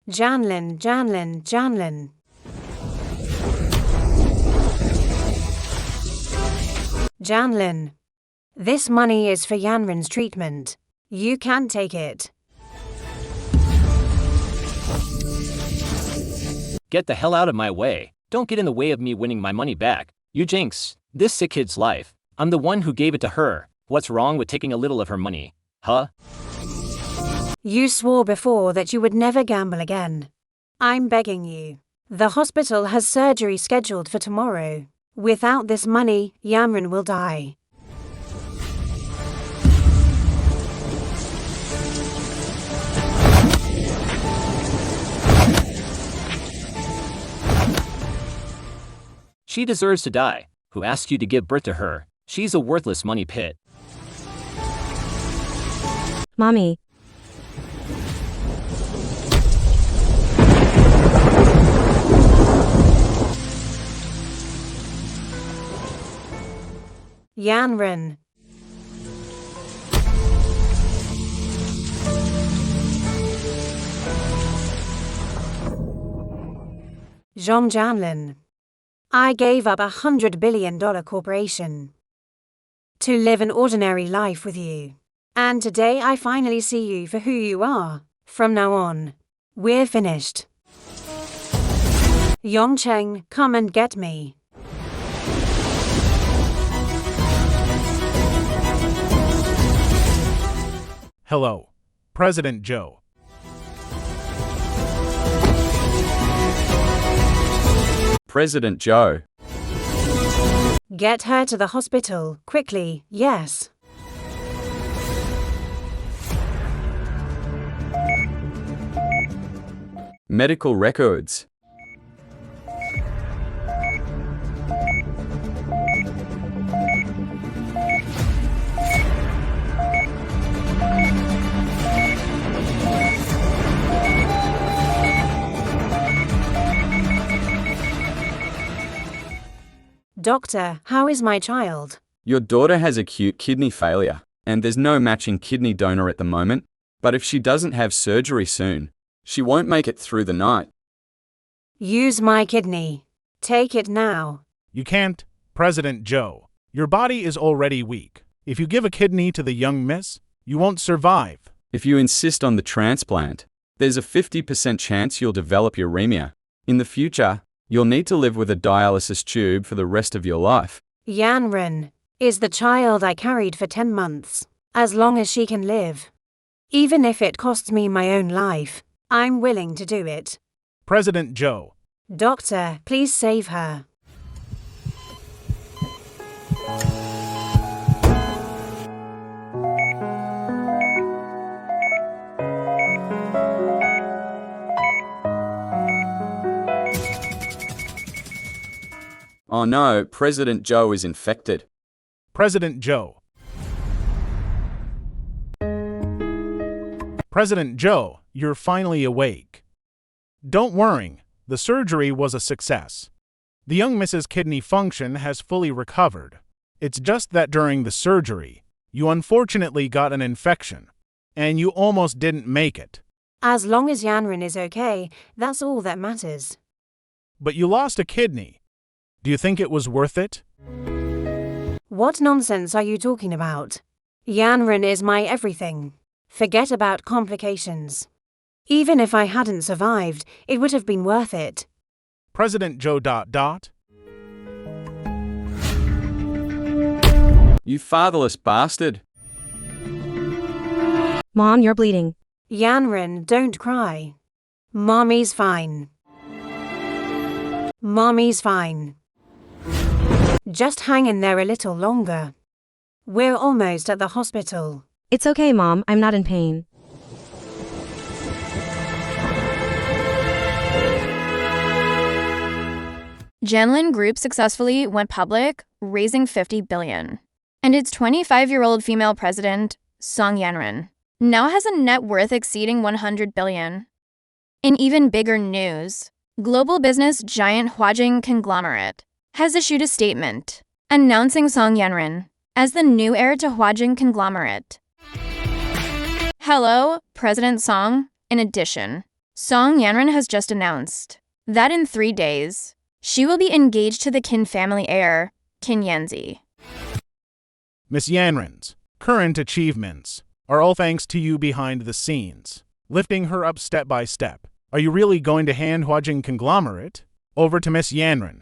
Janlin, Janlin, Janlin. Janlin. This money is for Yanrin's treatment. You can't take it. Get the hell out of my way. Don't get in the way of me winning my money back. You jinx this sick kid's life. I'm the one who gave it to her. What's wrong with taking a little of her money? Huh? You swore before that you would never gamble again. I'm begging you. The hospital has surgery scheduled for tomorrow. Without this money, Yanrin will die. She deserves to die. Who asked you to give birth to her? She's a worthless money pit. Mommy. Yanrin. Jean Janlin. I gave up $100 billion corporation to live an ordinary life with you. And today I finally see you for who you are. From now on, we're finished. Yongcheng, come and get me. Hello, President Joe. President Joe. Get her to the hospital, quickly, yes. Medical records. Doctor, how is my child? Your daughter has acute kidney failure, and there's no matching kidney donor at the moment, but if she doesn't have surgery soon, she won't make it through the night. Use my kidney. Take it now. You can't, President Joe. Your body is already weak. If you give a kidney to the young miss, you won't survive. If you insist on the transplant, there's a 50% chance you'll develop uremia. In the future, you'll need to live with a dialysis tube for the rest of your life. Yanrin is the child I carried for 10 months. As long as she can live. Even if it costs me my own life, I'm willing to do it. President Joe. Doctor, please save her. Oh no, President Joe is infected. President Joe. President Joe, you're finally awake. Don't worry, the surgery was a success. The young Mrs. Kidney function has fully recovered. It's just that during the surgery, you unfortunately got an infection, and you almost didn't make it. As long as Yanrin is okay, that's all that matters. But you lost a kidney. Do you think it was worth it? What nonsense are you talking about? Yanrin is my everything. Forget about complications. Even if I hadn't survived, it would have been worth it. President Joe ... You fatherless bastard. Mom, you're bleeding. Yanrin, don't cry. Mommy's fine. Mommy's fine. Just hang in there a little longer. We're almost at the hospital. It's okay, Mom. I'm not in pain. Janlin Group successfully went public, raising $50 billion. And its 25-year-old female president, Song Yanrin, now has a net worth exceeding $100 billion. In even bigger news, global business giant Huajing Conglomerate has issued a statement announcing Song Yanrin as the new heir to Huajing Conglomerate. Hello, President Song. In addition, Song Yanran has just announced that in 3 days, she will be engaged to the Qin family heir, Qin Yanzi. Miss Yanran's current achievements are all thanks to you behind the scenes, lifting her up step by step. Are you really going to hand Huajing Conglomerate over to Miss Yanran?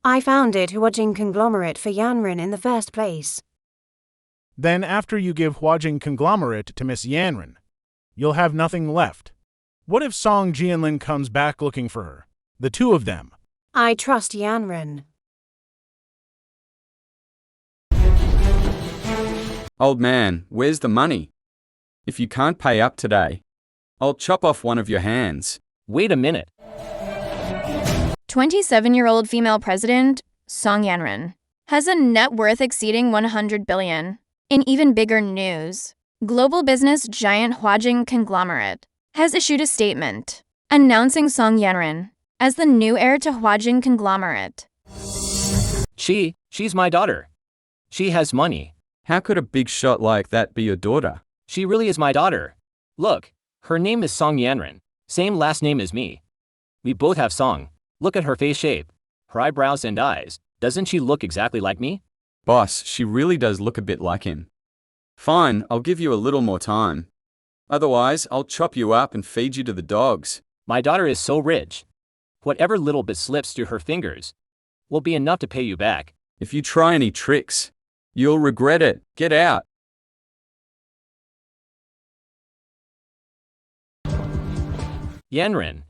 I founded Huajing Conglomerate for Yanran in the first place. Then after you give Huajing Conglomerate to Miss Yanran, you'll have nothing left. What if Song Jianlin comes back looking for her? The two of them. I trust Yanran. Old man, where's the money? If you can't pay up today, I'll chop off one of your hands. Wait a minute. 27-year-old female president, Song Yanran, has a net worth exceeding 100 billion. In even bigger news, global business giant Huajing Conglomerate has issued a statement announcing Song Yanran as the new heir to Huajing Conglomerate. She's my daughter. She has money. How could a big shot like that be your daughter? She really is my daughter. Look, her name is Song Yanran, same last name as me. We both have Song. Look at her face shape, her eyebrows and eyes. Doesn't she look exactly like me? Boss, she really does look a bit like him. Fine, I'll give you a little more time. Otherwise, I'll chop you up and feed you to the dogs. My daughter is so rich. Whatever little bit slips through her fingers will be enough to pay you back. If you try any tricks, you'll regret it. Get out. Yanran.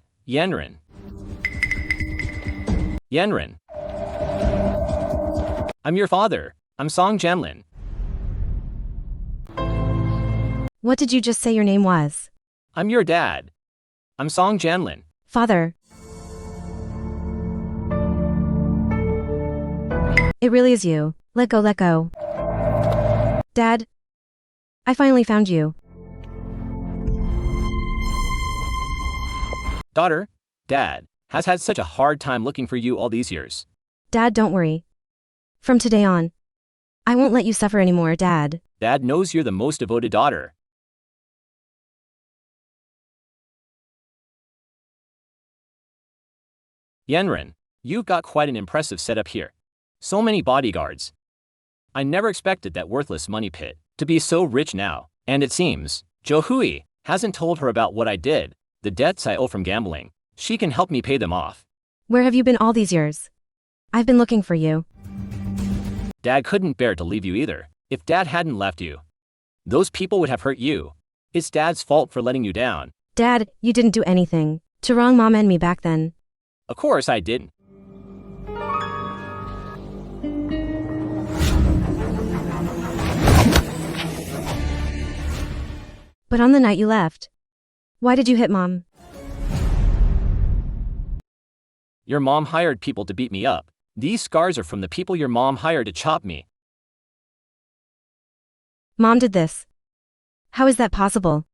I'm your father. I'm Song Jianlin. What did you just say your name was? I'm your dad. I'm Song Jianlin. Father. It really is you. Let go. Dad. I finally found you. Daughter, Dad has had such a hard time looking for you all these years. Dad, don't worry. From today on, I won't let you suffer anymore, Dad. Dad knows you're the most devoted daughter. Yanran, you've got quite an impressive setup here. So many bodyguards. I never expected that worthless money pit to be so rich now. And it seems, Zhou Hui hasn't told her about what I did, the debts I owe from gambling. She can help me pay them off. Where have you been all these years? I've been looking for you. Dad couldn't bear to leave you either. If Dad hadn't left you, those people would have hurt you. It's Dad's fault for letting you down. Dad, you didn't do anything to wrong Mom and me back then. Of course I didn't. But on the night you left, why did you hit Mom? Your mom hired people to beat me up. These scars are from the people your mom hired to chop me. Mom did this. How is that possible?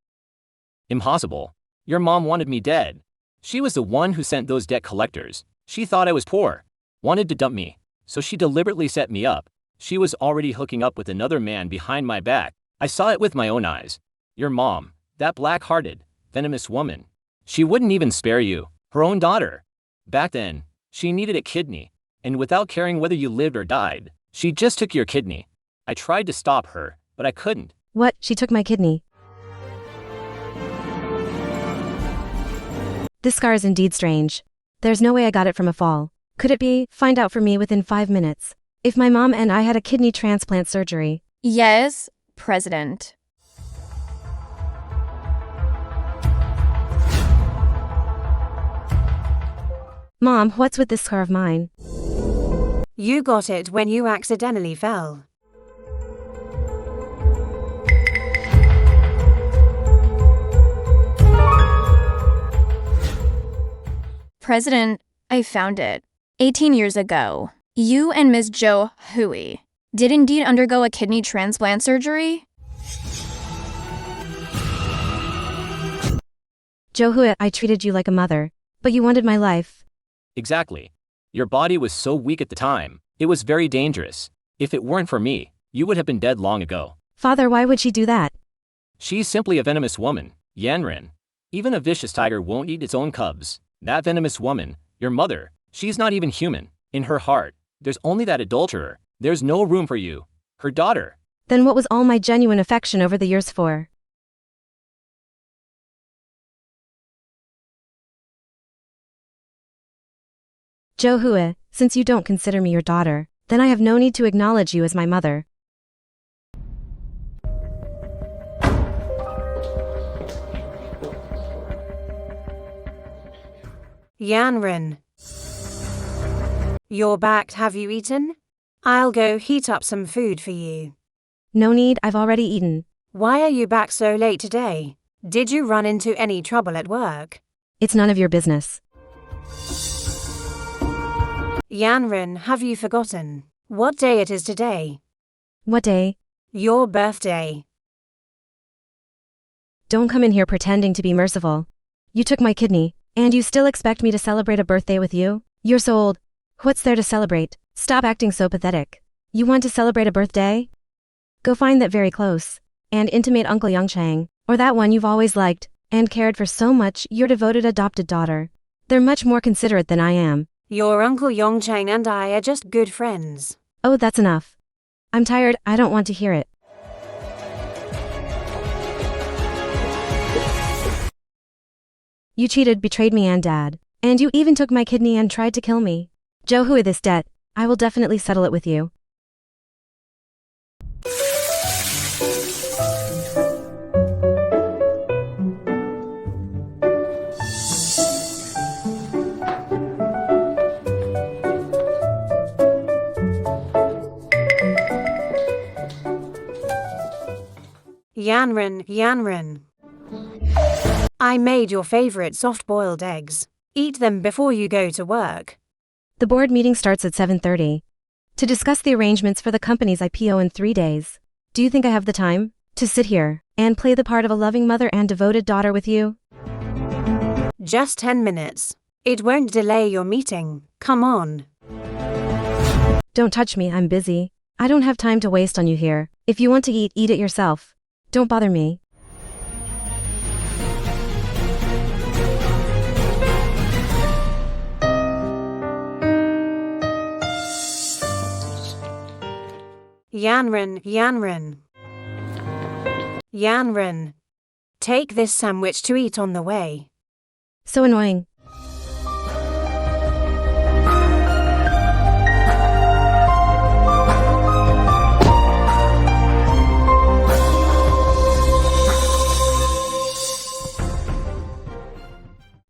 Impossible. Your mom wanted me dead. She was the one who sent those debt collectors. She thought I was poor, wanted to dump me, so she deliberately set me up. She was already hooking up with another man behind my back. I saw it with my own eyes. Your mom, that black-hearted, venomous woman, she wouldn't even spare you, her own daughter. Back then, she needed a kidney, and without caring whether you lived or died, she just took your kidney. I tried to stop her, but I couldn't. What? She took my kidney. This scar is indeed strange. There's no way I got it from a fall. Could it be? Find out for me within 5 minutes. If my mom and I had a kidney transplant surgery. Yes, President. Mom, what's with this scar of mine? You got it when you accidentally fell. President, I found it. 18 years ago, you and Ms. Zhou Hui did indeed undergo a kidney transplant surgery? Zhou Hui, I treated you like a mother, but you wanted my life. Exactly. Your body was so weak at the time, it was very dangerous. If it weren't for me, you would have been dead long ago. Father, why would she do that? She's simply a venomous woman, Yanran. Even a vicious tiger won't eat its own cubs. That venomous woman, your mother, she's not even human. In her heart, there's only that adulterer. There's no room for you. Her daughter. Then what was all my genuine affection over the years for? Jo Hue, since you don't consider me your daughter, then I have no need to acknowledge you as my mother. Yanren. You're back. Have you eaten? I'll go heat up some food for you. No need, I've already eaten. Why are you back so late today? Did you run into any trouble at work? It's none of your business. Yanren, have you forgotten what day it is today? What day? Your birthday. Don't come in here pretending to be merciful. You took my kidney, and you still expect me to celebrate a birthday with you? You're so old. What's there to celebrate? Stop acting so pathetic. You want to celebrate a birthday? Go find that very close, and intimate Uncle Yongchang, or that one you've always liked, and cared for so much, your devoted adopted daughter. They're much more considerate than I am. Your Uncle Yongchang and I are just good friends. Oh, that's enough. I'm tired, I don't want to hear it. You cheated, betrayed me and Dad. And you even took my kidney and tried to kill me. Jo Hue, this debt, I will definitely settle it with you. Yanren. I made your favorite soft-boiled eggs. Eat them before you go to work. The board meeting starts at 7:30. To discuss the arrangements for the company's IPO in 3 days. Do you think I have the time to sit here and play the part of a loving mother and devoted daughter with you? Just 10 minutes. It won't delay your meeting. Come on. Don't touch me, I'm busy. I don't have time to waste on you here. If you want to eat, eat it yourself. Don't bother me. Yanren. Take this sandwich to eat on the way. So annoying.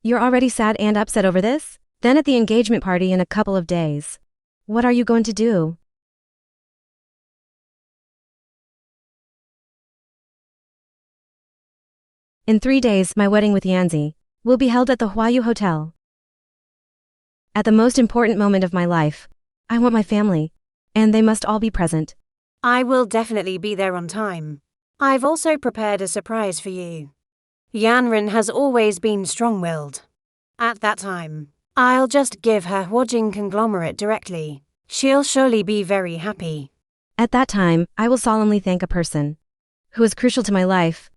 You're already sad and upset over this? Then at the engagement party in a couple of days. What are you going to do? In 3 days, my wedding with Yanzi will be held at the Huayu Hotel. At the most important moment of my life, I want my family, and they must all be present. I will definitely be there on time. I've also prepared a surprise for you. Yanren has always been strong-willed. At that time, I'll just give her Huajing conglomerate directly. She'll surely be very happy. At that time, I will solemnly thank a person who is crucial to my life.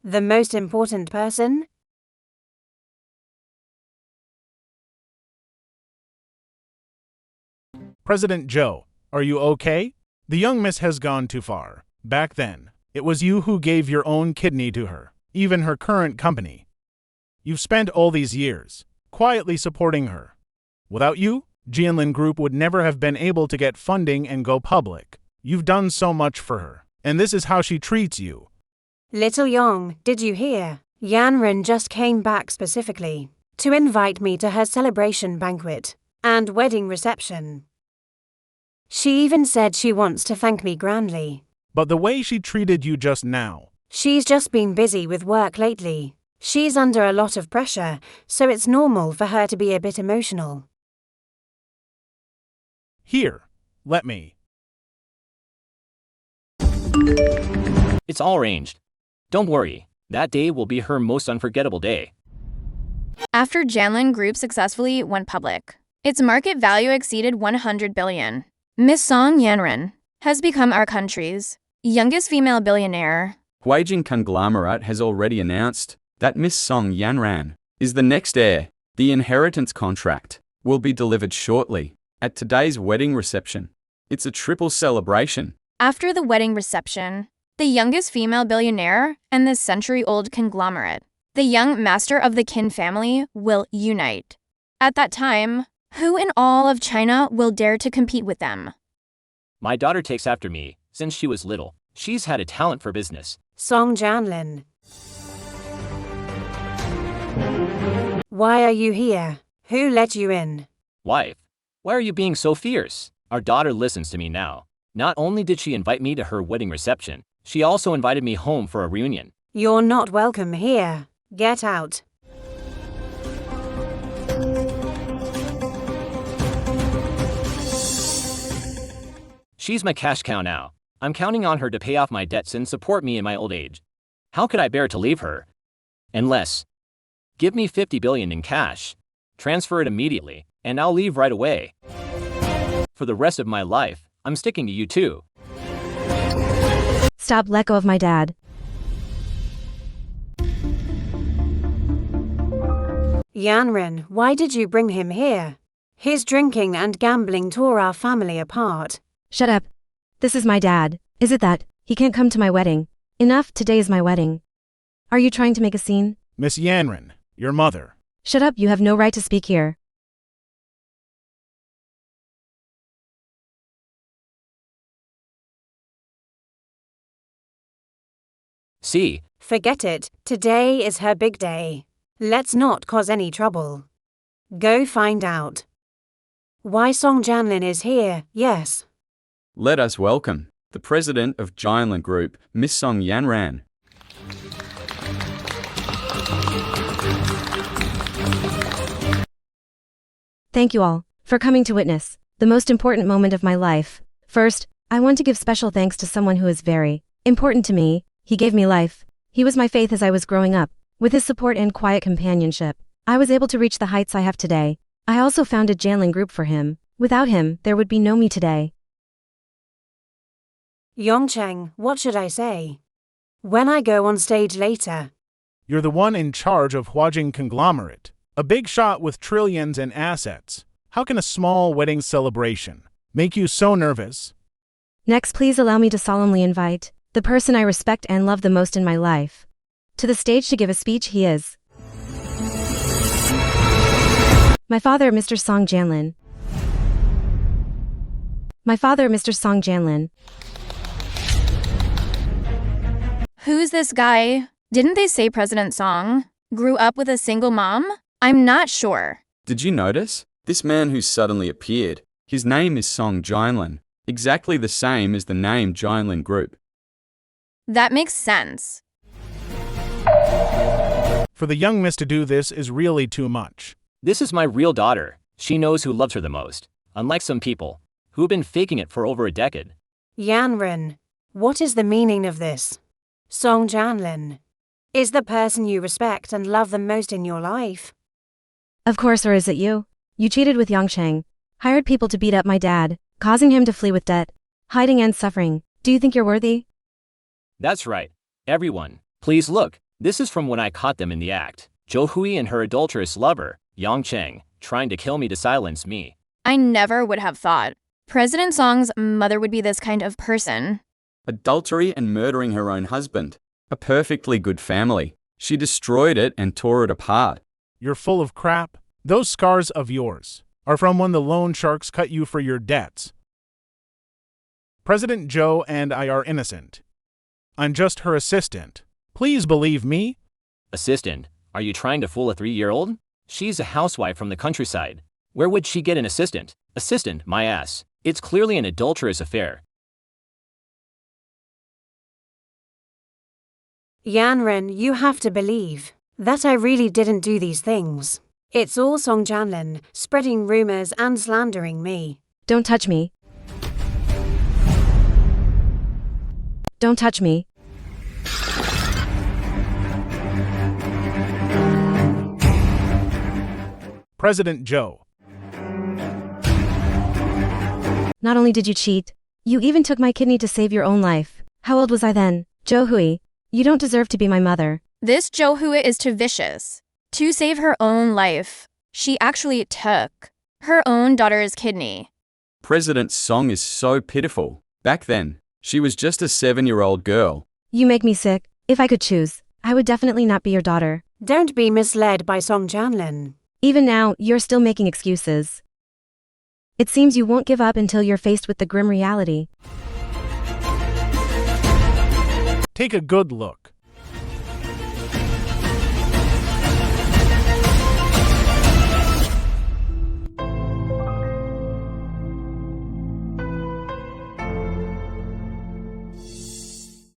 The most important person? President Joe, are you okay? The young miss has gone too far. Back then, it was you who gave your own kidney to her, even her current company. You've spent all these years quietly supporting her. Without you, Jianlin Group would never have been able to get funding and go public. You've done so much for her, and this is how she treats you. Little Yong, did you hear? Yanren just came back specifically to invite me to her celebration banquet and wedding reception. She even said she wants to thank me grandly. But the way she treated you just now. She's just been busy with work lately. She's under a lot of pressure, so it's normal for her to be a bit emotional. Here, let me. It's all arranged. Don't worry, that day will be her most unforgettable day. After Jianlin Group successfully went public, its market value exceeded 100 billion. Miss Song Yanren has become our country's youngest female billionaire. Huajing Conglomerate has already announced that Miss Song Yanran is the next heir. The inheritance contract will be delivered shortly at today's wedding reception. It's a triple celebration. After the wedding reception, the youngest female billionaire and the century-old conglomerate, the young master of the Qin family, will unite. At that time, who in all of China will dare to compete with them? My daughter takes after me since she was little. She's had a talent for business. Song Janlin. Why are you here? Who let you in? Wife, why are you being so fierce? Our daughter listens to me now. Not only did she invite me to her wedding reception, she also invited me home for a reunion. You're not welcome here. Get out. She's my cash cow now. I'm counting on her to pay off my debts and support me in my old age. How could I bear to leave her? Unless, give me $50 billion in cash, transfer it immediately, and I'll leave right away. For the rest of my life, I'm sticking to you too. Stop, let go of my dad. Yanran, why did you bring him here? His drinking and gambling tore our family apart. Shut up. This is my dad. Is it that he can't come to my wedding? Enough, today is my wedding. Are you trying to make a scene? Miss Yanran, your mother. Shut up, you have no right to speak here. See, Forget it. Today is her big day. Let's not cause any trouble. Go find out. Why Song Janlin is here, yes. Let us welcome the president of Jianlin Group, Miss Song Yanran. Thank you all for coming to witness the most important moment of my life. First, I want to give special thanks to someone who is very important to me. He gave me life. He was my faith as I was growing up. With his support and quiet companionship, I was able to reach the heights I have today. I also founded Jianlin Group for him. Without him, there would be no me today. Yongcheng, what should I say? When I go on stage later. You're the one in charge of Huajing Conglomerate, a big shot with trillions in assets. How can a small wedding celebration make you so nervous? Next, please allow me to solemnly invite the person I respect and love the most in my life to the stage to give a speech. He is my father, Mr. Song Janlin. My father, Mr. Song Janlin. Who's this guy? Didn't they say President Song grew up with a single mom? I'm not sure. Did you notice? This man who suddenly appeared, his name is Song Jianlin, exactly the same as the name Jianlin Group. That makes sense. For the young miss to do this is really too much. this is my real daughter. She knows who loves her the most, unlike some people who've been faking it for over a decade. Yanran, what is the meaning of this? Song Janlin is the person you respect and love the most in your life. Of course, or is it you? You cheated with Yongcheng, hired people to beat up my dad, causing him to flee with debt, hiding and suffering. Do you think you're worthy? That's right. Everyone, please look. This is from when I caught them in the act. Zhou Hui and her adulterous lover, Yang Cheng, trying to kill me to silence me. I never would have thought President Song's mother would be this kind of person. Adultery and murdering her own husband. A perfectly good family. She destroyed it and tore it apart. You're full of crap. Those scars of yours are from when the loan sharks cut you for your debts. President Zhou and I are innocent. I'm just her assistant. Please believe me. Assistant, are you trying to fool a 3-year-old? She's a housewife from the countryside. Where would she get an assistant? Assistant, my ass. It's clearly an adulterous affair. Yanran, you have to believe that I really didn't do these things. It's all Song Janlin spreading rumors and slandering me. Don't touch me. Don't touch me. President Zhou. Not only did you cheat, you even took my kidney to save your own life. How old was I then? Zhou Hui, you don't deserve to be my mother. This Jo Hui is too vicious. To save her own life, she actually took her own daughter's kidney. President Song is so pitiful. Back then, she was just a 7-year-old girl. You make me sick. If I could choose, I would definitely not be your daughter. Don't be misled by Song Janlin. Even now, you're still making excuses. It seems you won't give up until you're faced with the grim reality. Take a good look.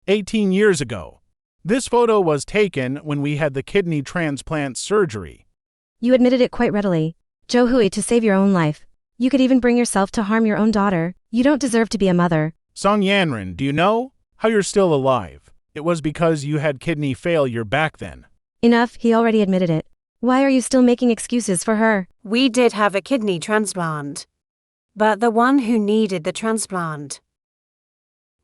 "18 years ago. This photo was taken when we had the kidney transplant surgery. You admitted it quite readily. Jo Hui, to save your own life. You could even bring yourself to harm your own daughter. You don't deserve to be a mother. Song Yanran, do you know how you're still alive? It was because you had kidney failure back then." Enough, he already admitted it. Why are you still making excuses for her? We did have a kidney transplant. But the one who needed the transplant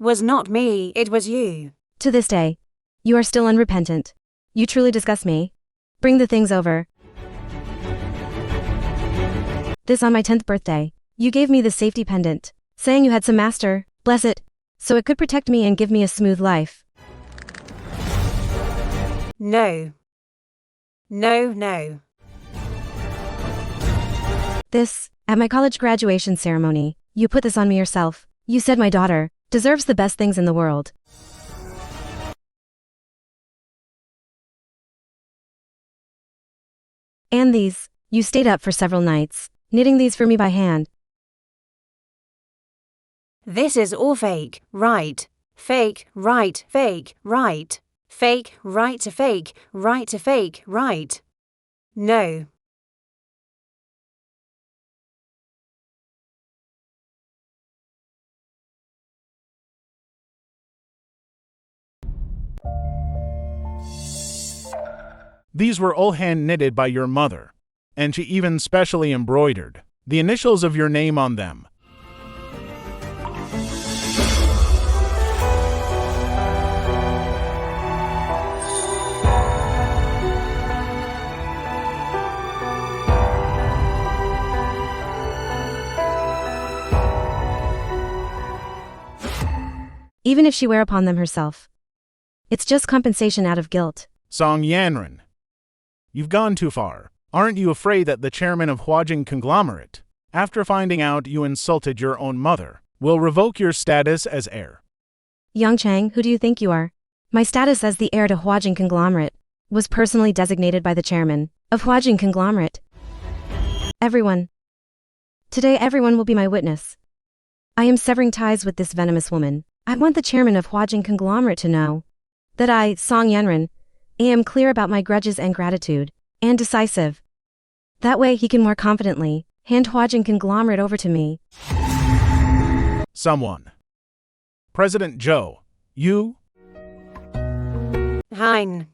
was not me, it was you. To this day, you are still unrepentant. You truly disgust me. Bring the things over. This on my 10th birthday, you gave me the safety pendant, saying you had some master, bless it, so it could protect me and give me a smooth life. No. No, no. This, at my college graduation ceremony, you put this on me yourself. You said my daughter deserves the best things in the world. And these, you stayed up for several nights, knitting these for me by hand. This is all fake, right? Fake, right, fake, right. Fake, right to fake, right to fake, right. No. These were all hand-knitted by your mother, and she even specially embroidered the initials of your name on them. Even if she wear upon them herself. It's just compensation out of guilt. Song Yanran, you've gone too far. Aren't you afraid that the chairman of Huajing Conglomerate, after finding out you insulted your own mother, will revoke your status as heir? Yang Chang, who do you think you are? My status as the heir to Huajing Conglomerate was personally designated by the chairman of Huajing Conglomerate. Everyone. Today everyone will be my witness. I am severing ties with this venomous woman. I want the chairman of Huajing Conglomerate to know that I, Song Yanran, am clear about my grudges and gratitude, and decisive. That way he can more confidently hand Huajing Conglomerate over to me. Someone. President Zhou, you? Hein.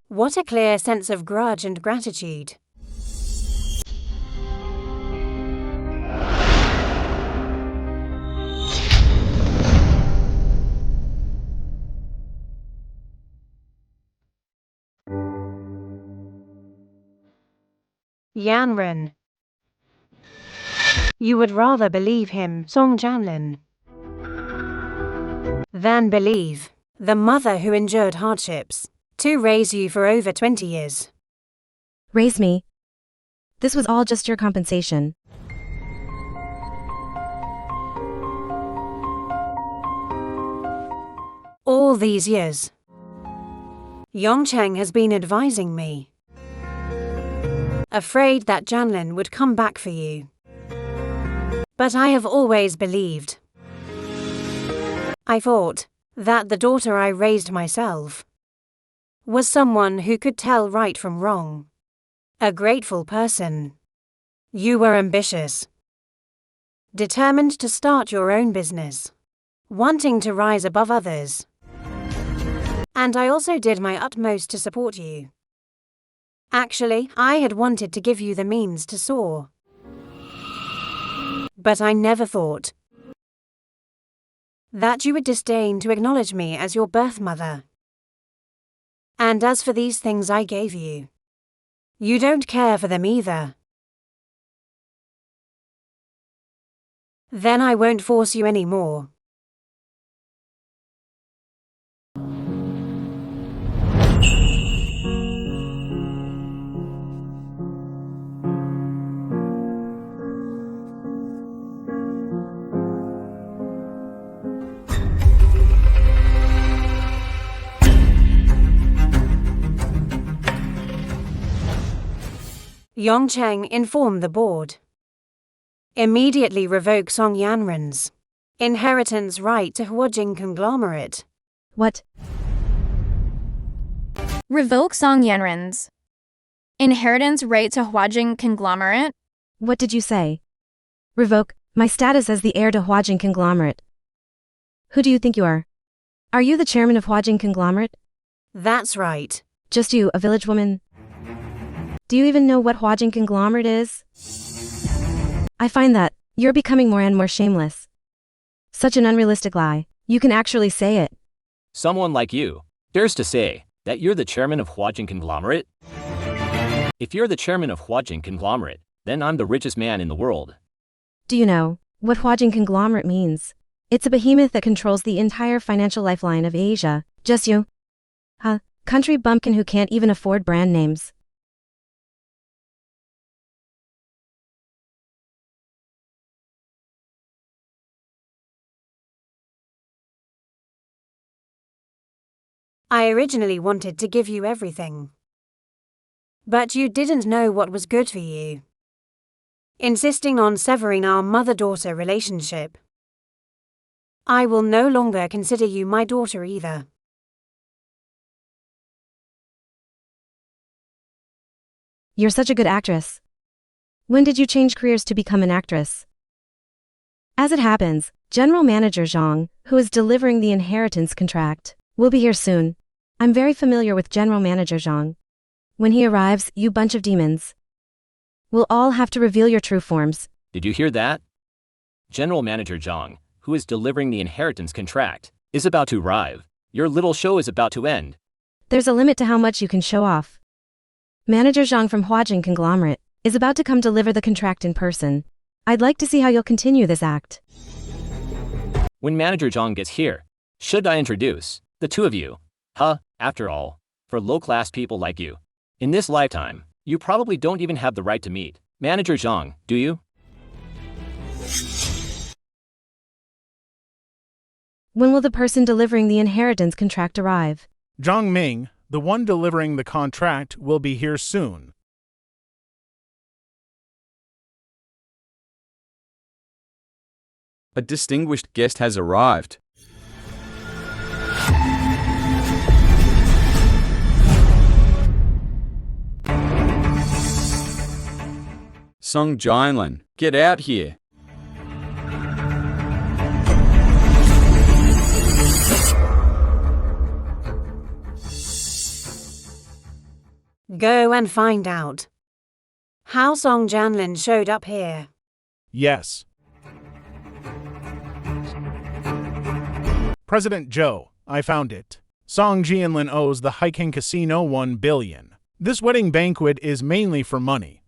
What a clear sense of grudge and gratitude. Yanran. You would rather believe him, Song Janlin, than believe the mother who endured hardships to raise you for over 20 years. Raise me. This was all just your compensation. All these years, Yongcheng has been advising me, afraid that Janlin would come back for you. But I have always believed. I thought that the daughter I raised myself was someone who could tell right from wrong. A grateful person. You were ambitious, determined to start your own business, wanting to rise above others. And I also did my utmost to support you. Actually, I had wanted to give you the means to soar. But I never thought that you would disdain to acknowledge me as your birth mother. And as for these things I gave you, you don't care for them either. Then I won't force you anymore. Yongcheng informed the board. Immediately revoke Song Yanren's inheritance right to Huajing conglomerate. What? Revoke Song Yanren's inheritance right to Huajing conglomerate? What did you say? Revoke my status as the heir to Huajing conglomerate. Who do you think you are? Are you the chairman of Huajing conglomerate? That's right. Just you, a village woman? Do you even know what Huajing conglomerate is? I find that you're becoming more and more shameless. Such an unrealistic lie. You can actually say it. Someone like you dares to say that you're the chairman of Huajing Conglomerate? If you're the chairman of Huajing Conglomerate, then I'm the richest man in the world. Do you know what Huajing conglomerate means? It's a behemoth that controls the entire financial lifeline of Asia. Just you. A country bumpkin who can't even afford brand names. I originally wanted to give you everything. But you didn't know what was good for you. Insisting on severing our mother-daughter relationship. I will no longer consider you my daughter either. You're such a good actress. When did you change careers to become an actress? As it happens, General Manager Zhang, who is delivering the inheritance contract, will be here soon. I'm very familiar with General Manager Zhang. When he arrives, you bunch of demons will all have to reveal your true forms. Did you hear that? General Manager Zhang, who is delivering the inheritance contract, is about to arrive. Your little show is about to end. There's a limit to how much you can show off. Manager Zhang from Huajing Conglomerate is about to come deliver the contract in person. I'd like to see how you'll continue this act. When Manager Zhang gets here, should I introduce the two of you? After all, for low-class people like you, in this lifetime, you probably don't even have the right to meet Manager Zhang, do you? When will the person delivering the inheritance contract arrive? Zhang Ming, the one delivering the contract, will be here soon. A distinguished guest has arrived. Song Jianlin, get out here. Go and find out how Song Jianlin showed up here. Yes. President Zhou, I found it. Song Jianlin owes the Hiking Casino 1 billion. This wedding banquet is mainly for money.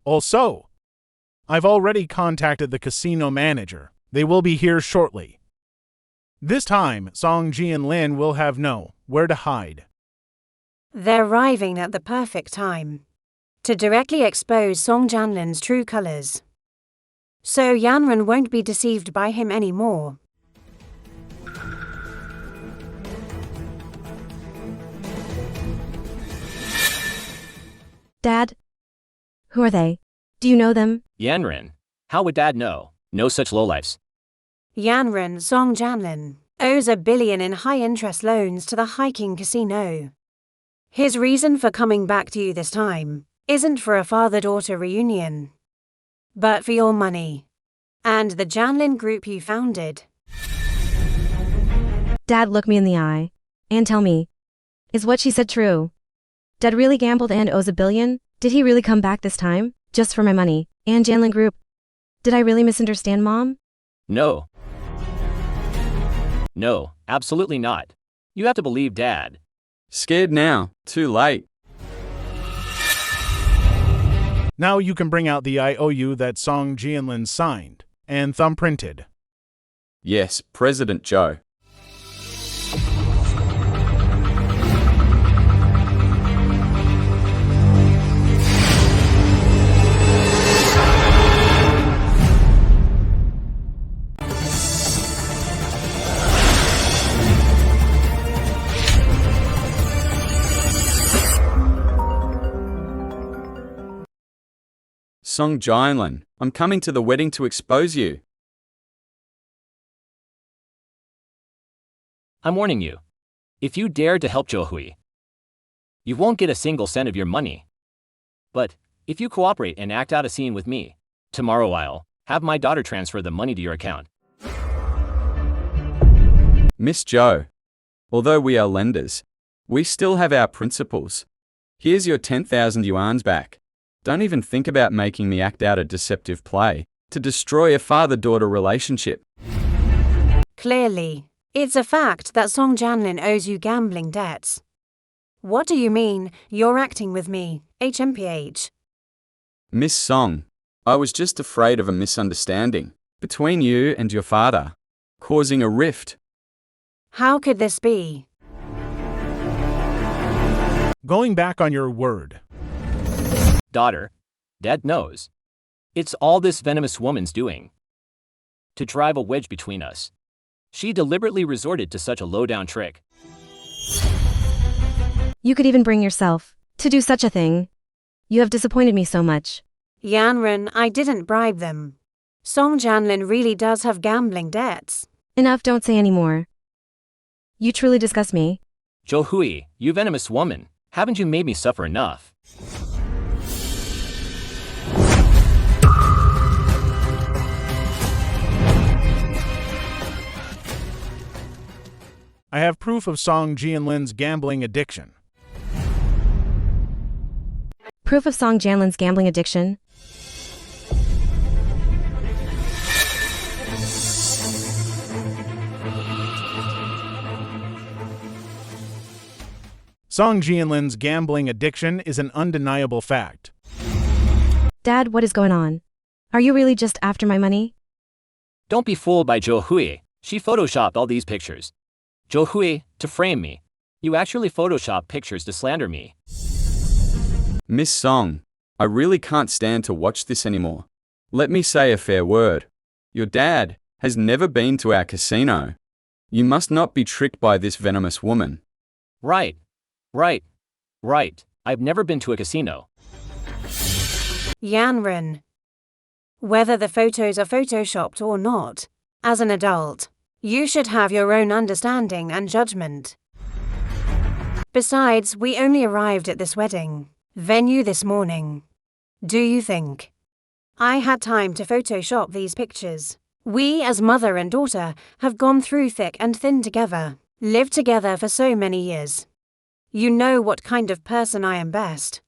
Also, I've already contacted the casino manager. They will be here shortly. This time, Song Jianlin will have nowhere to hide. They're arriving at the perfect time to directly expose Song Jianlin's true colors. So Yanren won't be deceived by him anymore. Dad? Who are they? Do you know them? Yanren, how would Dad know? No such lowlifes. Yanren Song Jianlin owes $1 billion in high-interest loans to the Hiking Casino. His reason for coming back to you this time isn't for a father-daughter reunion, but for your money and the Jianlin group you founded. Dad, look me in the eye and tell me, is what she said true? Dad really gambled and owes $1 billion? Did he really come back this time, just for my money and Jianlin Group? Did I really misunderstand, Mom? No. No, absolutely not. You have to believe Dad. Scared now, too late. Now you can bring out the IOU that Song Jianlin signed and thumbprinted. Yes, President Joe. Song Jianlin, I'm coming to the wedding to expose you. I'm warning you. If you dare to help Zhou Hui, you won't get a single cent of your money. But if you cooperate and act out a scene with me, tomorrow I'll have my daughter transfer the money to your account. Miss Joe, although we are lenders, we still have our principles. Here's your 10,000 yuans back. Don't even think about making me act out a deceptive play to destroy a father-daughter relationship. Clearly, it's a fact that Song Jianlin owes you gambling debts. What do you mean, you're acting with me, HMPH? Miss Song, I was just afraid of a misunderstanding between you and your father, causing a rift. How could this be? Going back on your word. Daughter, Dad knows. It's all this venomous woman's doing. To drive a wedge between us. She deliberately resorted to such a low-down trick. You could even bring yourself to do such a thing. You have disappointed me so much. Yanren, I didn't bribe them. Song Jianlin really does have gambling debts. Enough, don't say any more. You truly disgust me. Zhou Hui, you venomous woman, haven't you made me suffer enough? I have proof of Song Jianlin's gambling addiction. Proof of Song Jianlin's gambling addiction? Song Jianlin's gambling addiction is an undeniable fact. Dad, what is going on? Are you really just after my money? Don't be fooled by Zhou Hui. She photoshopped all these pictures. Zhou Hui, to frame me. You actually photoshopped pictures to slander me. Miss Song, I really can't stand to watch this anymore. Let me say a fair word. Your dad has never been to our casino. You must not be tricked by this venomous woman. Right. I've never been to a casino. Yanren. Whether the photos are photoshopped or not, as an adult, you should have your own understanding and judgment. Besides, we only arrived at this wedding venue this morning. Do you think I had time to Photoshop these pictures? We, as mother and daughter, have gone through thick and thin together, lived together for so many years. You know what kind of person I am best.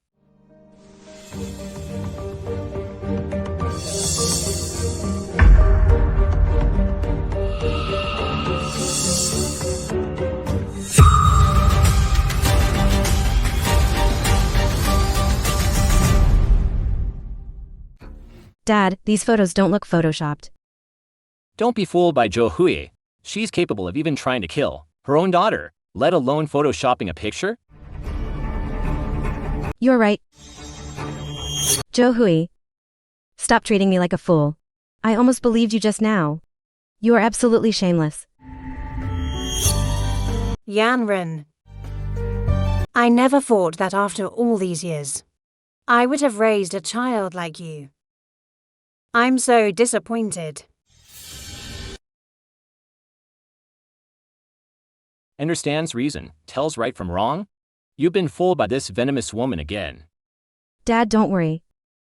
Dad, these photos don't look photoshopped. Don't be fooled by Zhou Hui. She's capable of even trying to kill her own daughter, let alone photoshopping a picture. You're right. Zhou Hui. Stop treating me like a fool. I almost believed you just now. You are absolutely shameless. Yanren. I never thought that after all these years, I would have raised a child like you. I'm so disappointed. Understands reason, tells right from wrong? You've been fooled by this venomous woman again. Dad, don't worry.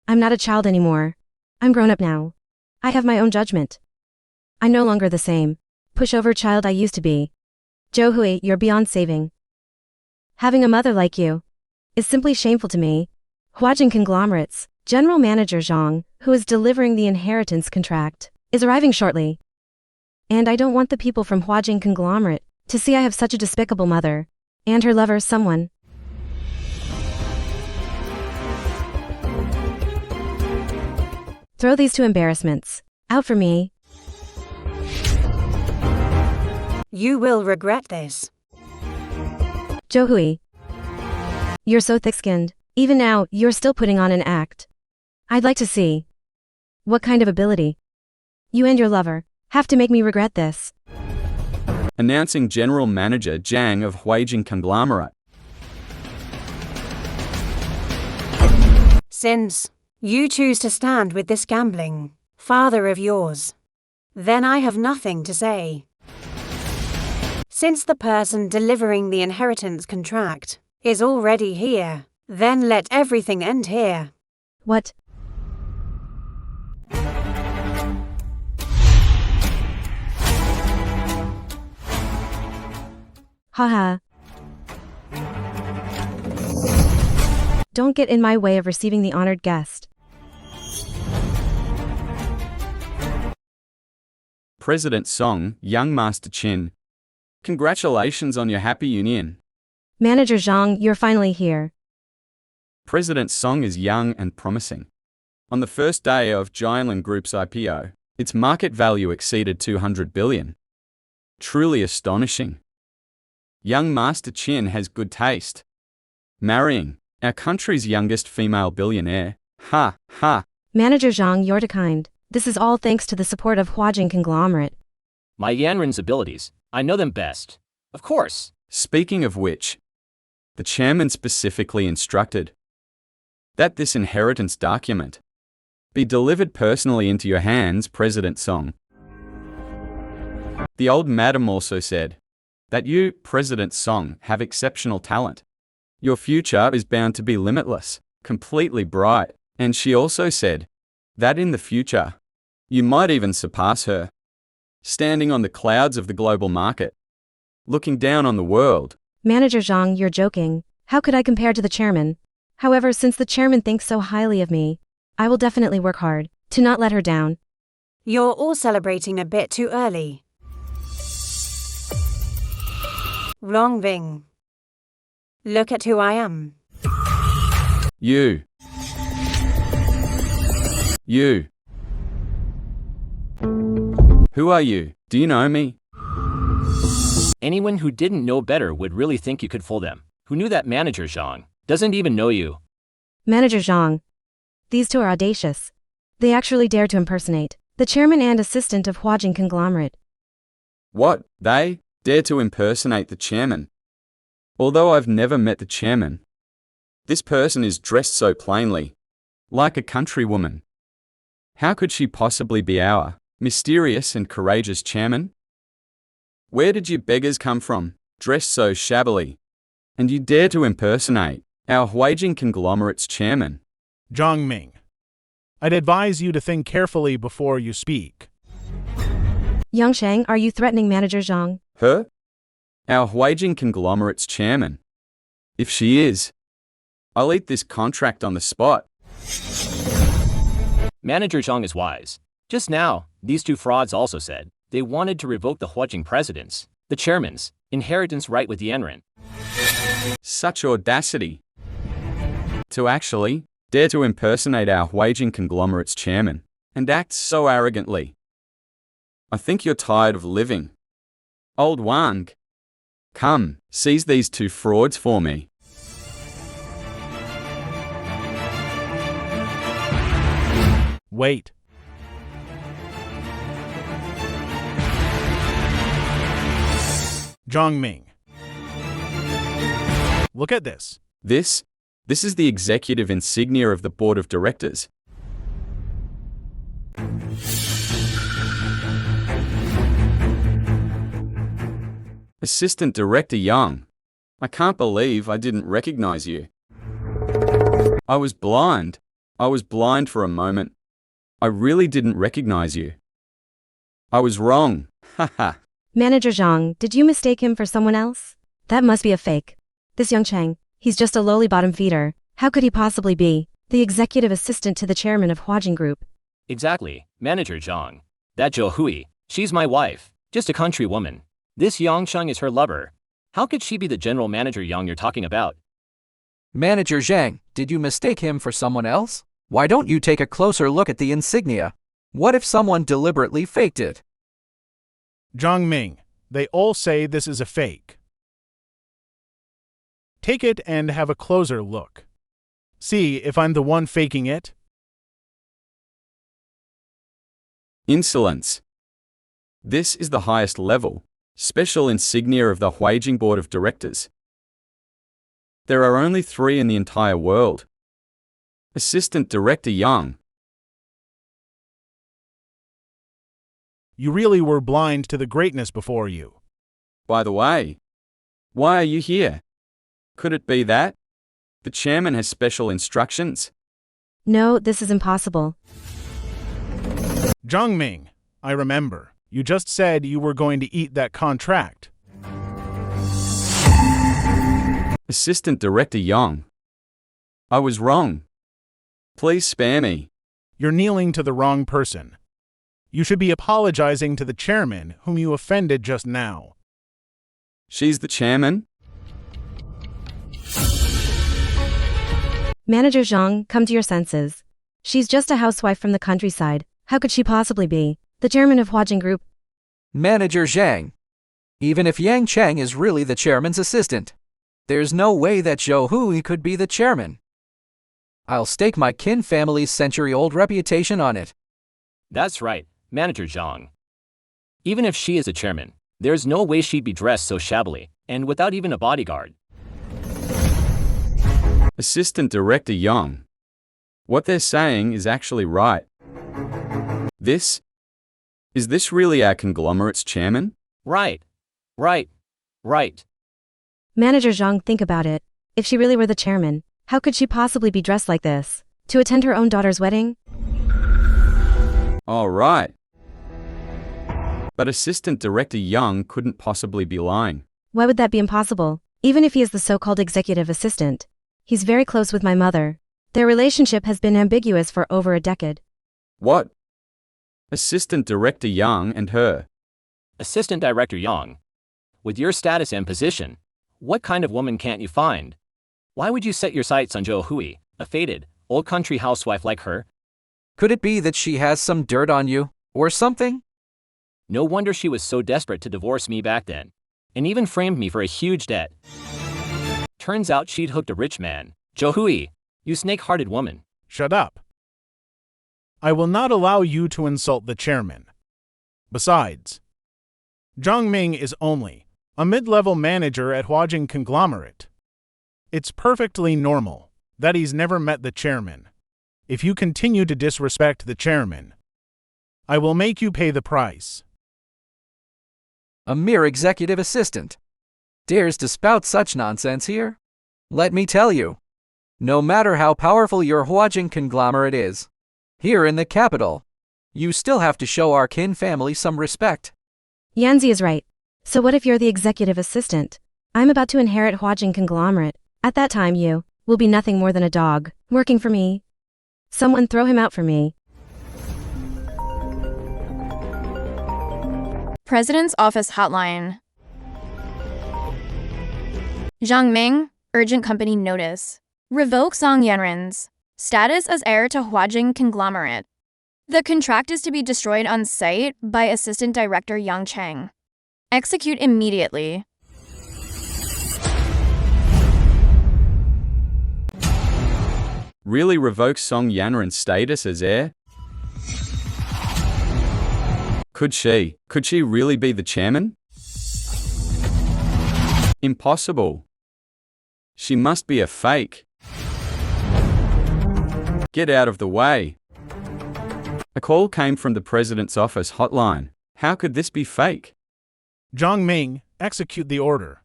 I'm not a child anymore. I'm grown up now. I have my own judgment. I'm no longer the same pushover child I used to be. Zhou Hui, you're beyond saving. Having a mother like you is simply shameful to me. Huajin Conglomerates, General Manager Zhang, who is delivering the inheritance contract, is arriving shortly. And I don't want the people from Huajin Conglomerate to see I have such a despicable mother. And her lover, someone. Throw these two embarrassments out for me. You will regret this. Jo Hui. You're so thick-skinned. Even now, you're still putting on an act. I'd like to see. What kind of ability? You and your lover have to make me regret this. Announcing General Manager Zhang of Huijin Conglomerate. Since you choose to stand with this gambling father of yours, then I have nothing to say. Since the person delivering the inheritance contract is already here, then let everything end here. What? Haha. Don't get in my way of receiving the honored guest. President Song, young Master Chin. Congratulations on your happy union. Manager Zhang, you're finally here. President Song is young and promising. On the first day of Jianlin Group's IPO, its market value exceeded 200 billion. Truly astonishing. Young Master Chin has good taste. Marrying our country's youngest female billionaire. Ha, ha. Manager Zhang, you're too kind. This is all thanks to the support of Huajin Conglomerate. My Yanren's abilities, I know them best. Of course. Speaking of which, the chairman specifically instructed that this inheritance document be delivered personally into your hands, President Song. The old madam also said that you, President Song, have exceptional talent. Your future is bound to be limitless, completely bright. And she also said that in the future, you might even surpass her, standing on the clouds of the global market, looking down on the world. Manager Zhang, you're joking. How could I compare to the chairman? However, since the chairman thinks so highly of me, I will definitely work hard to not let her down. You're all celebrating a bit too early. Wrong Bing. Look at who I am. You. Who are you? Do you know me? Anyone who didn't know better would really think you could fool them. Who knew that Manager Zhang doesn't even know you? Manager Zhang. These two are audacious. They actually dare to impersonate the chairman and assistant of Huajin Conglomerate. What? They dare to impersonate the chairman? Although I've never met the chairman, this person is dressed so plainly, like a countrywoman. How could she possibly be our mysterious and courageous chairman? Where did you beggars come from, dressed so shabbily? And you dare to impersonate our Huijin Conglomerate's chairman? Zhang Ming, I'd advise you to think carefully before you speak. Yang Sheng, are you threatening Manager Zhang? Her? Our Huijin Conglomerate's chairman? If she is, I'll eat this contract on the spot. Manager Zhang is wise. Just now, these two frauds also said they wanted to revoke the Huajin president's, the chairman's, inheritance right with Yanren. Such audacity. To actually dare to impersonate our Huijin Conglomerate's chairman and act so arrogantly. I think you're tired of living. Old Wang. Come, seize these two frauds for me. Wait. Zhang Ming. Look at this. This is the executive insignia of the board of directors. Assistant Director Yang. I can't believe I didn't recognize you. I was blind. I was blind for a moment. I really didn't recognize you. I was wrong. Haha. Manager Zhang, did you mistake him for someone else? That must be a fake. This Yang Cheng, he's just a lowly bottom feeder. How could he possibly be the executive assistant to the chairman of Huajin Group? Exactly, Manager Zhang. That Jo Hui, she's my wife, just a country woman. This Yang Sheng is her lover. How could she be the general manager Yang you're talking about? Manager Zhang, did you mistake him for someone else? Why don't you take a closer look at the insignia? What if someone deliberately faked it? Zhang Ming, they all say this is a fake. Take it and have a closer look. See if I'm the one faking it. Insolence. This is the highest level, special insignia of the Huijing Board of Directors. There are only 3 in the entire world. Assistant Director Yang. You really were blind to the greatness before you. By the way, why are you here? Could it be that the chairman has special instructions? No, this is impossible. Zhang Ming, I remember. You just said you were going to eat that contract. Assistant Director Yang. I was wrong. Please spare me. You're kneeling to the wrong person. You should be apologizing to the chairman whom you offended just now. She's the chairman? Manager Zhang, come to your senses. She's just a housewife from the countryside. How could she possibly be the chairman of Huajing Group? Manager Zhang. Even if Yang Cheng is really the chairman's assistant, there's no way that Zhou Hui could be the chairman. I'll stake my Qin family's century-old reputation on it. That's right, Manager Zhang. Even if she is a chairman, there's no way she'd be dressed so shabbily, and without even a bodyguard. Assistant Director Yang. What they're saying is actually right. Is this really our conglomerate's chairman? Right. Manager Zhang, think about it. If she really were the chairman, how could she possibly be dressed like this? To attend her own daughter's wedding? All right. But Assistant Director Yang couldn't possibly be lying. Why would that be impossible? Even if he is the so-called executive assistant. He's very close with my mother. Their relationship has been ambiguous for over a decade. What? Assistant Director Yang and her. Assistant Director Yang. With your status and position, what kind of woman can't you find? Why would you set your sights on Zhou Hui, a faded, old country housewife like her? Could it be that she has some dirt on you, or something? No wonder she was so desperate to divorce me back then, and even framed me for a huge debt. Turns out she'd hooked a rich man. Zhou Hui, you snake-hearted woman. Shut up. I will not allow you to insult the chairman. Besides, Zhang Ming is only a mid-level manager at Huajing Conglomerate. It's perfectly normal that he's never met the chairman. If you continue to disrespect the chairman, I will make you pay the price. A mere executive assistant dares to spout such nonsense here? Let me tell you, no matter how powerful your Huajing conglomerate is, here in the capital, you still have to show our Qin family some respect. Yanzi is right. So what if you're the executive assistant? I'm about to inherit Huajing Conglomerate. At that time you will be nothing more than a dog, working for me. Someone throw him out for me. President's Office Hotline. Zhang Ming, urgent company notice. Revoke Song Yanren's status as heir to Huajing Conglomerate. The contract is to be destroyed on site by Assistant Director Yang Cheng. Execute immediately. Really revoke Song Yanren's status as heir? Could she really be the chairman? Impossible. She must be a fake. Get out of the way. A call came from the president's office hotline. How could this be fake? Zhang Ming, execute the order.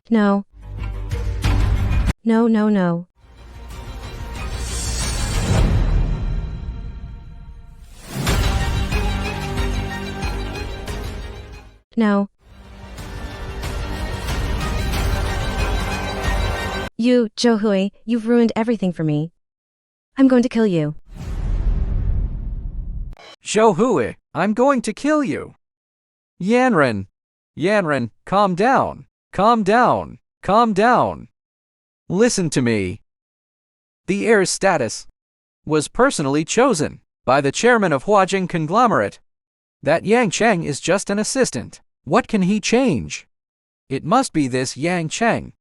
No. No. No. You, Zhou Hui, you've ruined everything for me. I'm going to kill you. Zhou Hui, I'm going to kill you. Yanren. Yanren, calm down. Calm down. Calm down. Listen to me. The heir's status was personally chosen by the chairman of Huajing Conglomerate. That Yang Cheng is just an assistant. What can he change? It must be this Yang Cheng,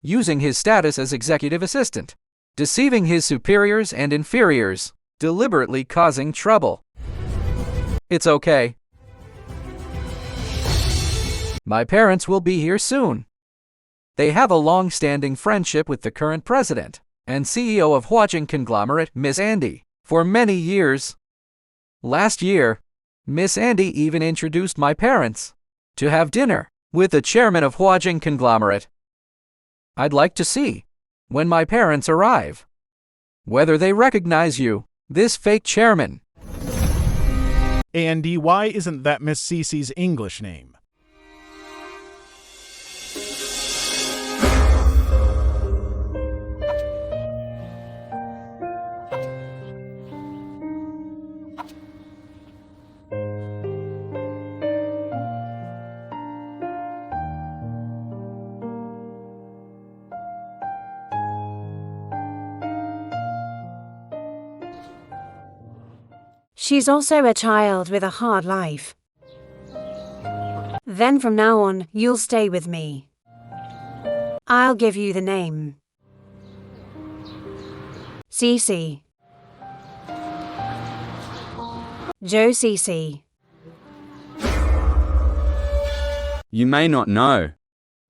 using his status as executive assistant, deceiving his superiors and inferiors, deliberately causing trouble. It's okay. My parents will be here soon. They have a long-standing friendship with the current president and CEO of Huajing Conglomerate, Miss Andy, for many years. Last year, Miss Andy even introduced my parents to have dinner with the chairman of Huajing Conglomerate. I'd like to see, when my parents arrive, whether they recognize you, this fake chairman. Andy, why isn't that Miss Cece's English name? She's also a child with a hard life. Then from now on, you'll stay with me. I'll give you the name. Cece. Zhou Cece. You may not know,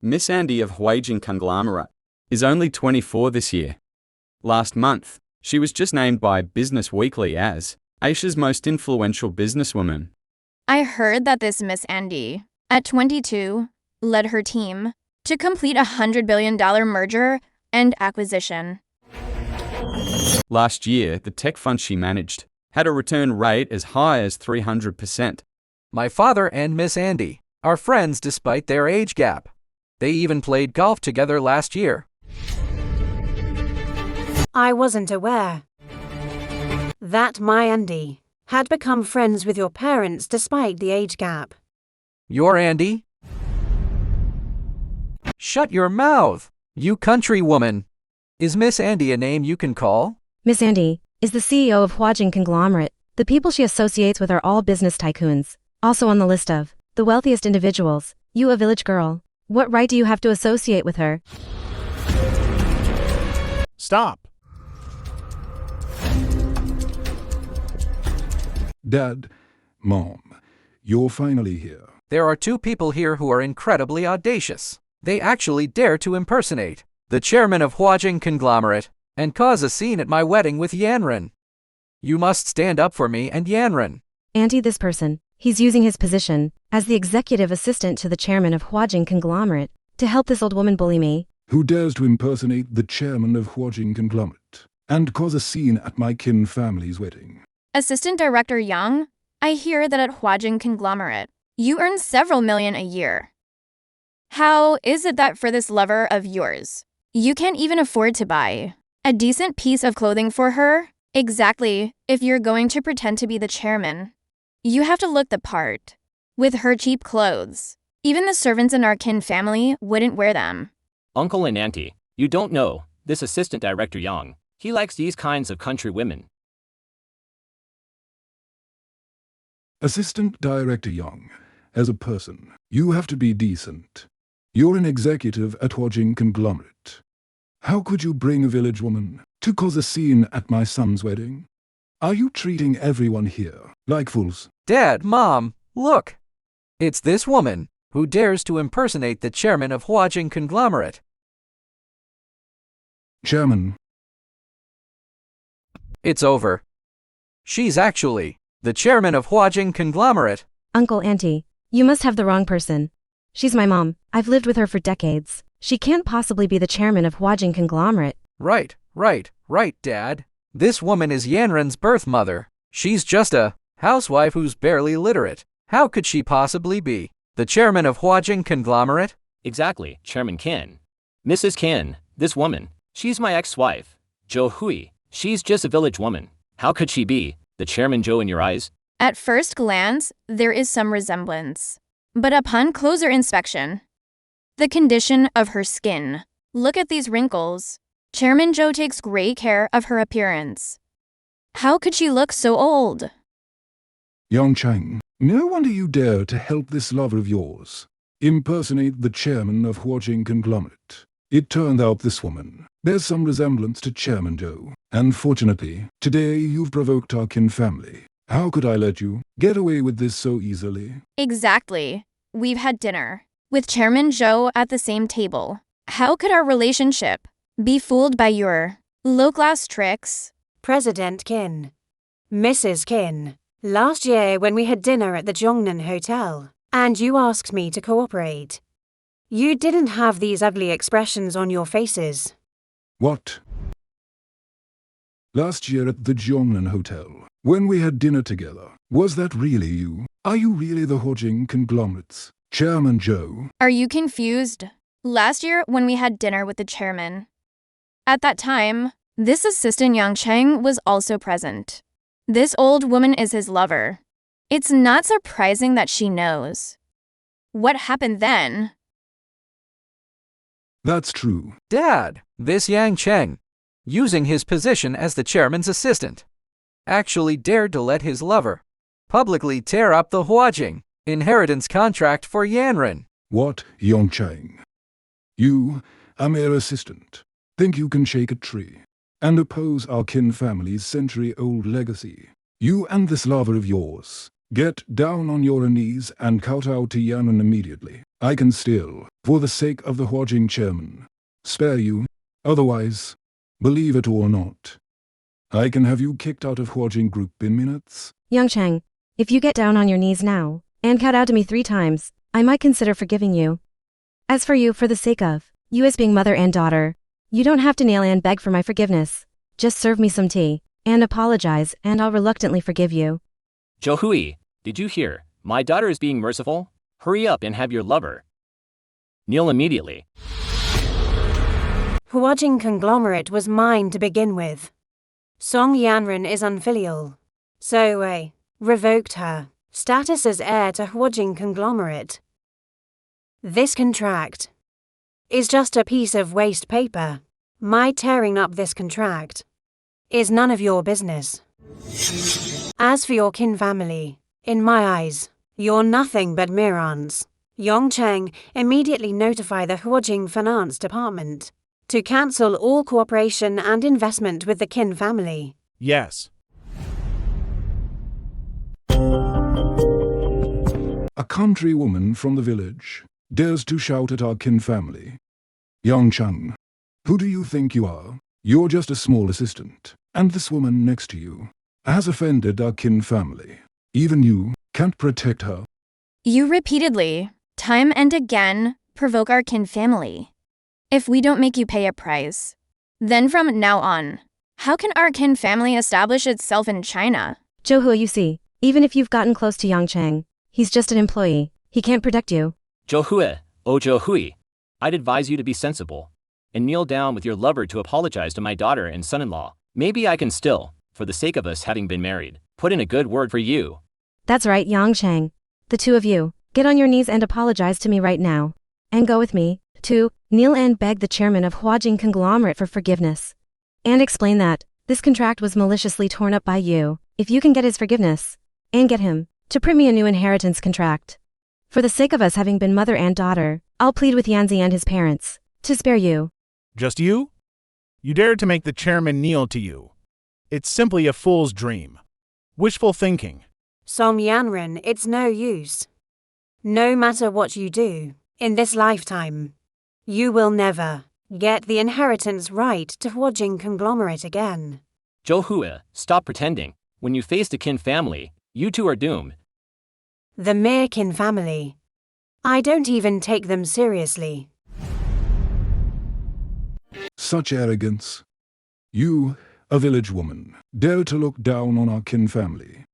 Miss Andy of Huajing Conglomerate is only 24 this year. Last month, she was just named by Business Weekly as Asia's most influential businesswoman. I heard that this Miss Andy, at 22, led her team to complete a $100 billion merger and acquisition. Last year, the tech fund she managed had a return rate as high as 300%. My father and Miss Andy are friends despite their age gap. They even played golf together last year. I wasn't aware that my Andy had become friends with your parents despite the age gap. Your Andy? Shut your mouth, you country woman. Is Miss Andy a name you can call? Miss Andy is the CEO of Huajing Conglomerate. The people she associates with are all business tycoons. Also on the list of the wealthiest individuals. You, a village girl. What right do you have to associate with her? Stop. Dad, Mom, you're finally here. There are two people here who are incredibly audacious. They actually dare to impersonate the chairman of Huajing Conglomerate and cause a scene at my wedding with Yanren. You must stand up for me and Yanren. Andy, this person, he's using his position as the executive assistant to the chairman of Huajing Conglomerate to help this old woman bully me. Who dares to impersonate the chairman of Huajing Conglomerate and cause a scene at my kin family's wedding? Assistant Director Yang, I hear that at Huajing Conglomerate, you earn several million a year. How is it that for this lover of yours, you can't even afford to buy a decent piece of clothing for her? Exactly, if you're going to pretend to be the chairman, you have to look the part. With her cheap clothes, even the servants in our kin family wouldn't wear them. Uncle and Auntie, you don't know, this Assistant Director Yang, he likes these kinds of country women. Assistant Director Young, as a person, you have to be decent. You're an executive at Huajing Conglomerate. How could you bring a village woman to cause a scene at my son's wedding? Are you treating everyone here like fools? Dad, Mom, look. It's this woman who dares to impersonate the chairman of Huajing Conglomerate. Chairman. It's over. She's actually the chairman of Huajing Conglomerate. Uncle, Auntie, you must have the wrong person. She's my mom. I've lived with her for decades. She can't possibly be the chairman of Huajing Conglomerate. Right, Dad. This woman is Yanren's birth mother. She's just a housewife who's barely literate. How could she possibly be The chairman of Huajing Conglomerate? Exactly, Chairman Qin. Mrs. Qin, this woman, she's my ex-wife, Zhou Hui. She's just a village woman. How could she be the Chairman Zhou in your eyes? At first glance, there is some resemblance. But upon closer inspection, the condition of her skin. Look at these wrinkles. Chairman Zhou takes great care of her appearance. How could she look so old? Yongcheng, no wonder you dare to help this lover of yours impersonate the chairman of Huajing Conglomerate. It turned out this woman bears some resemblance to Chairman Zhou. Unfortunately, today you've provoked our Qin family. How could I let you get away with this so easily? Exactly. We've had dinner with Chairman Zhou at the same table. How could our relationship be fooled by your low-class tricks? President Qin. Mrs. Qin. Last year when we had dinner at the Zhongnan Hotel, and you asked me to cooperate, you didn't have these ugly expressions on your faces. What? Last year at the Zhongnan Hotel, when we had dinner together, was that really you? Are you really the Huajing Conglomerate's Chairman Zhou? Are you confused? Last year when we had dinner with the chairman, at that time, this assistant Yongcheng was also present. This old woman is his lover. It's not surprising that she knows. What happened then? That's true. Dad, this Yang Cheng, using his position as the chairman's assistant, actually dared to let his lover publicly tear up the Huajing inheritance contract for Yanren. What, Yongcheng? You, a mere assistant, think you can shake a tree and oppose our Qin family's century-old legacy? You and this lover of yours, get down on your knees and kowtow to Yanren immediately. I can still, for the sake of the Huajing chairman, spare you. Otherwise, believe it or not, I can have you kicked out of Huajing Group in minutes. Yongcheng, if you get down on your knees now and kowtow to me 3 times, I might consider forgiving you. As for you, for the sake of you as being mother and daughter, you don't have to kneel and beg for my forgiveness. Just serve me some tea and apologize, and I'll reluctantly forgive you. Zhou Hui, did you hear? My daughter is being merciful. Hurry up and have your lover kneel immediately. Huajing Conglomerate was mine to begin with. Song Yanren is unfilial, so I revoked her status as heir to Huajing Conglomerate. This contract is just a piece of waste paper. My tearing up this contract is none of your business. As for your Qin family, in my eyes, you're nothing but mere aunts. Yongcheng, immediately notify the Huajing Finance Department to cancel all cooperation and investment with the Qin family. Yes. A country woman from the village dares to shout at our Qin family. Yongcheng, who do you think you are? You're just a small assistant, and this woman next to you has offended our Qin family. Even you can't protect her. You repeatedly, time and again, provoke our Qin family. If we don't make you pay a price, then from now on, how can our Qin family establish itself in China? Zhou Hui, you see, even if you've gotten close to Yongcheng, he's just an employee. He can't protect you. Zhou Hui, oh Zhou Hui, I'd advise you to be sensible and kneel down with your lover to apologize to my daughter and son-in-law. Maybe I can still, for the sake of us having been married, put in a good word for you. That's right, Yongcheng. The 2 of you, get on your knees and apologize to me right now. And go with me, to kneel and beg the chairman of Huajing Conglomerate for forgiveness. And explain that this contract was maliciously torn up by you. If you can get his forgiveness, and get him to print me a new inheritance contract. For the sake of us having been mother and daughter, I'll plead with Yanzi and his parents to spare you. Just you? You dared to make the chairman kneel to you. It's simply a fool's dream. Wishful thinking. Song Yanren, it's no use. No matter what you do in this lifetime, you will never get the inheritance right to Huajing Conglomerate again. Zhou Hui, stop pretending. When you face the Qin family, you two are doomed. The mere Qin family. I don't even take them seriously. Such arrogance. You, a village woman, dare to look down on our Qin family.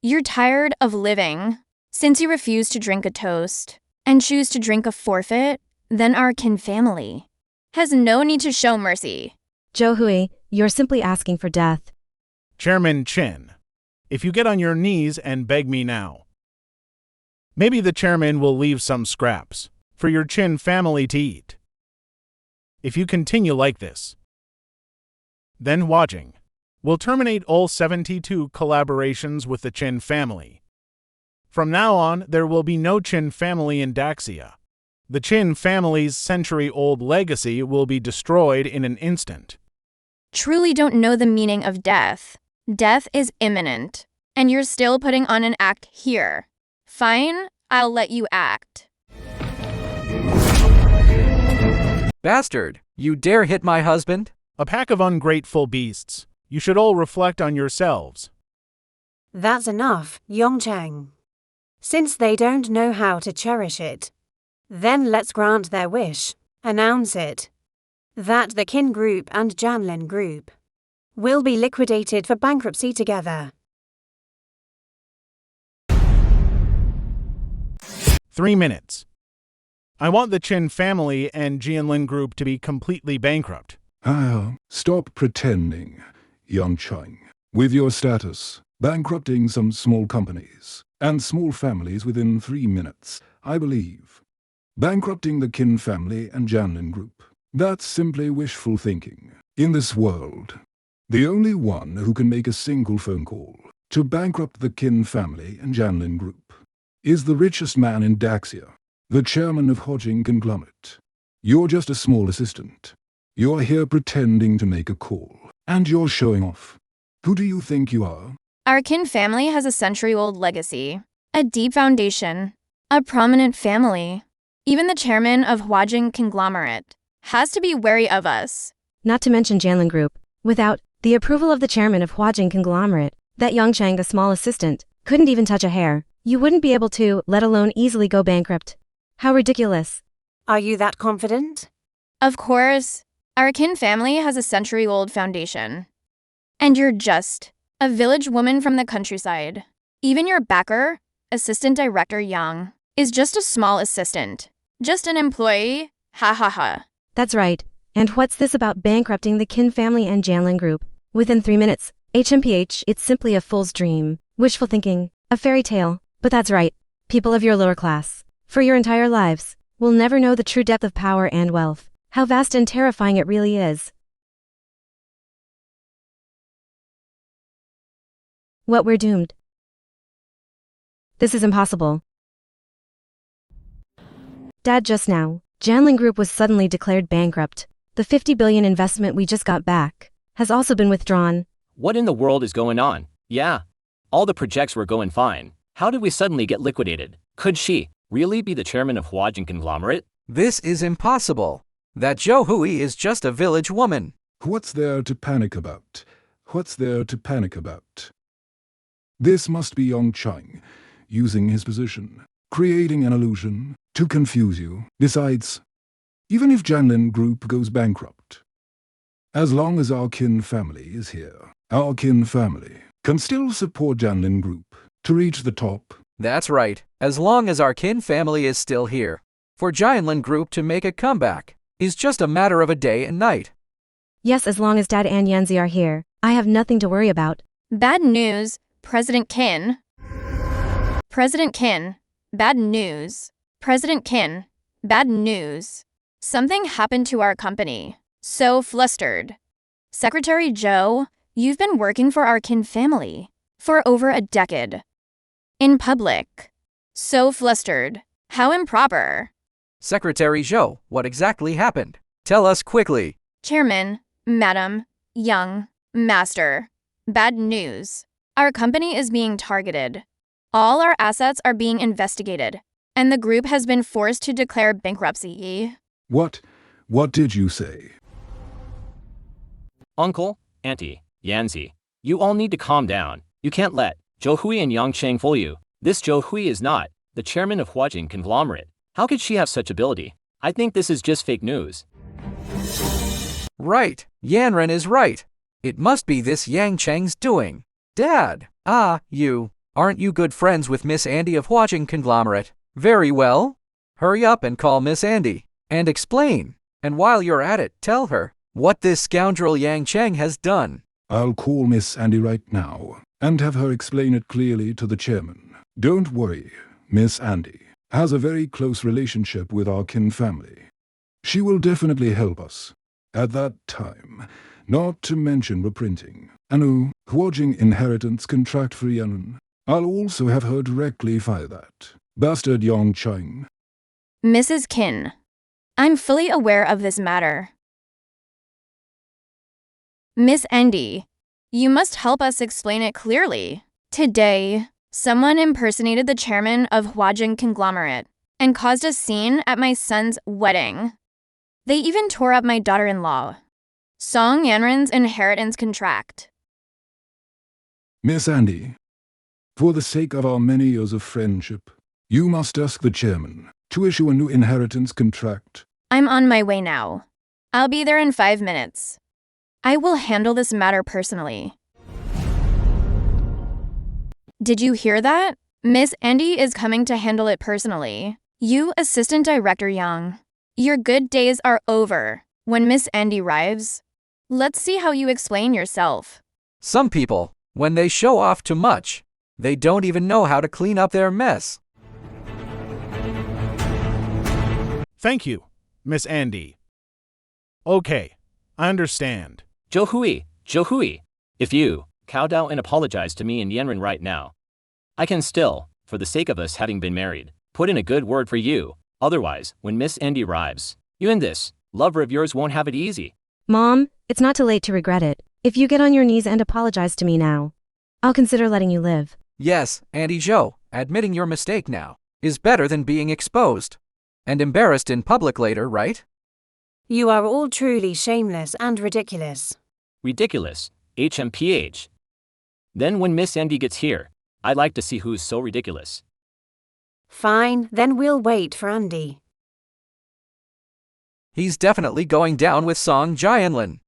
You're tired of living Since you refuse to drink a toast and choose to drink a forfeit, then our Kin family has no need to show mercy. Zhou Hui, you're simply asking for death. Chairman Qin, if you get on your knees and beg me now, maybe the chairman will leave some scraps for your Qin family to eat. If you continue like this, then watching will terminate all 72 collaborations with the Qin family. From now on, there will be no Qin family in Daxia. The Qin family's century-old legacy will be destroyed in an instant. Truly don't know the meaning of death. Death is imminent, and you're still putting on an act here. Fine, I'll let you act. Bastard, you dare hit my husband? A pack of ungrateful beasts. You should all reflect on yourselves. That's enough, Yongcheng. Since they don't know how to cherish it, then let's grant their wish, announce it, that the Qin Group and Janlin Group will be liquidated for bankruptcy together. 3 minutes. I want the Qin family and Jianlin Group to be completely bankrupt. Stop pretending, Yongcheng. With your status, bankrupting some small companies and small families within 3 minutes, I believe. Bankrupting the Qin family and Janlin Group, that's simply wishful thinking. In this world, the only one who can make a single phone call to bankrupt the Qin family and Janlin Group is the richest man in Daxia, the chairman of Huajing Conglomerate. You're just a small assistant. You're here pretending to make a call, and you're showing off. Who do you think you are? Our Qin family has a century-old legacy, a deep foundation, a prominent family. Even the chairman of Huajing Conglomerate has to be wary of us. Not to mention Janlin Group. Without the approval of the chairman of Huajing Conglomerate, that Yongcheng, a small assistant, couldn't even touch a hair. You wouldn't be able to, let alone easily go bankrupt. How ridiculous. Are you that confident? Of course, our Qin family has a century-old foundation. And you're just a village woman from the countryside. Even your backer, Assistant Director Yang, is just a small assistant. Just an employee. Ha ha ha. That's right. And what's this about bankrupting the Qin family and Janlin Group? Within 3 minutes. HMPH, it's simply a fool's dream. Wishful thinking. A fairy tale. But that's right. People of your lower class, for your entire lives, will never know the true depth of power and wealth. How vast and terrifying it really is. What, we're doomed? This is impossible. Dad, just now, Janlin Group was suddenly declared bankrupt. The 50 billion investment we just got back has also been withdrawn. What in the world is going on? Yeah. All the projects were going fine. How did we suddenly get liquidated? Could she really be the chairman of Huajing Conglomerate? This is impossible. That Zhou Hui is just a village woman. What's there to panic about? What's there to panic about? This must be Yongcheng, using his position, creating an illusion to confuse you. Besides, even if Janlin Group goes bankrupt, as long as our Qin family is here, our Qin family can still support Janlin Group to reach the top. That's right, as long as our Qin family is still here. For Janlin Group to make a comeback is just a matter of a day and night. Yes, as long as Dad and Yanzi are here, I have nothing to worry about. Bad news, President Qin. President Qin. Bad news. President Qin. Bad news. Something happened to our company. So flustered. Secretary Zhou, you've been working for our Qin family for over a decade. In public. So flustered. How improper. Secretary Zhou, what exactly happened? Tell us quickly. Chairman, Madam, Young, Master. Bad news. Our company is being targeted. All our assets are being investigated, and the group has been forced to declare bankruptcy. What did you say? Uncle, Auntie, Yanzi, you all need to calm down. You can't let Zhou Hui and Yongcheng fool you. This Zhou Hui is not the chairman of Huajing Conglomerate. How could she have such ability? I think this is just fake news. Right, Yanren is right. It must be this Yang Cheng's doing. Dad, you Aren't you good friends with Miss Andy of Huajing Conglomerate? Very well. Hurry up and call Miss Andy and explain. And while you're at it, tell her what this scoundrel Yang Cheng has done. I'll call Miss Andy right now and have her explain it clearly to the chairman. Don't worry, Miss Andy has a very close relationship with our Qin family. She will definitely help us at that time, not to mention reprinting Anu Huajing inheritance contract for Yanren. I'll also have her directly file that. Bastard Yang Cheng. Mrs. Qin, I'm fully aware of this matter. Miss Andy, you must help us explain it clearly. Today, someone impersonated the chairman of Huajing Conglomerate and caused a scene at my son's wedding. They even tore up my daughter-in-law, Song Yanren's inheritance contract. Miss Andy, for the sake of our many years of friendship, you must ask the chairman to issue a new inheritance contract. I'm on my way now. I'll be there in 5 minutes. I will handle this matter personally. Did you hear that? Miss Andy is coming to handle it personally. You, Assistant Director Yang, your good days are over. When Miss Andy arrives, let's see how you explain yourself. Some people, when they show off too much, they don't even know how to clean up their mess. Thank you, Miss Andy. Okay, I understand. Zhou Hui, if you kowtow and apologize to me and Yanren right now, I can still, for the sake of us having been married, put in a good word for you. Otherwise, when Miss Andy arrives, you and this lover of yours won't have it easy. Mom, it's not too late to regret it. If you get on your knees and apologize to me now, I'll consider letting you live. Yes, Auntie Zhou, admitting your mistake now is better than being exposed and embarrassed in public later, right? You are all truly shameless and ridiculous. Ridiculous, HMPH. Then when Miss Andy gets here, I'd like to see who's so ridiculous. Fine, then we'll wait for Andy. He's definitely going down with Song Jianlin.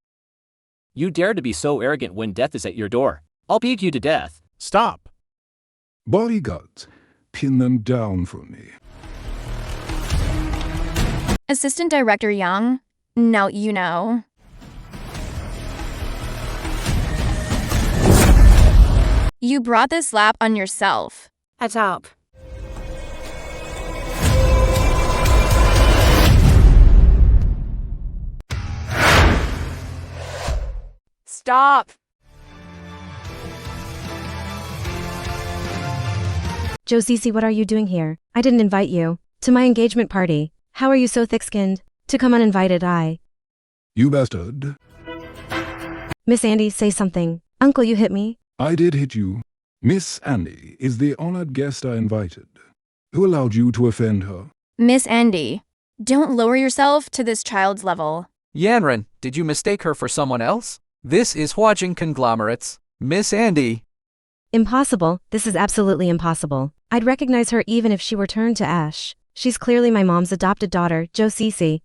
You dare to be so arrogant when death is at your door. I'll beat you to death. Stop. Bodyguards, pin them down for me. Assistant Director Yang, now you know. You brought this slap on yourself. Up. Stop! Joe Cece, what are you doing here? I didn't invite you to my engagement party. How are you so thick-skinned to come uninvited? You bastard. Miss Andy, say something. Uncle, you hit me. I did hit you. Miss Andy is the honored guest I invited. Who allowed you to offend her? Miss Andy, don't lower yourself to this child's level. Yanren, did you mistake her for someone else? This is Huajing Conglomerates. Miss Andy. Impossible. This is absolutely impossible. I'd recognize her even if she were turned to ash. She's clearly my mom's adopted daughter, Joe Cece.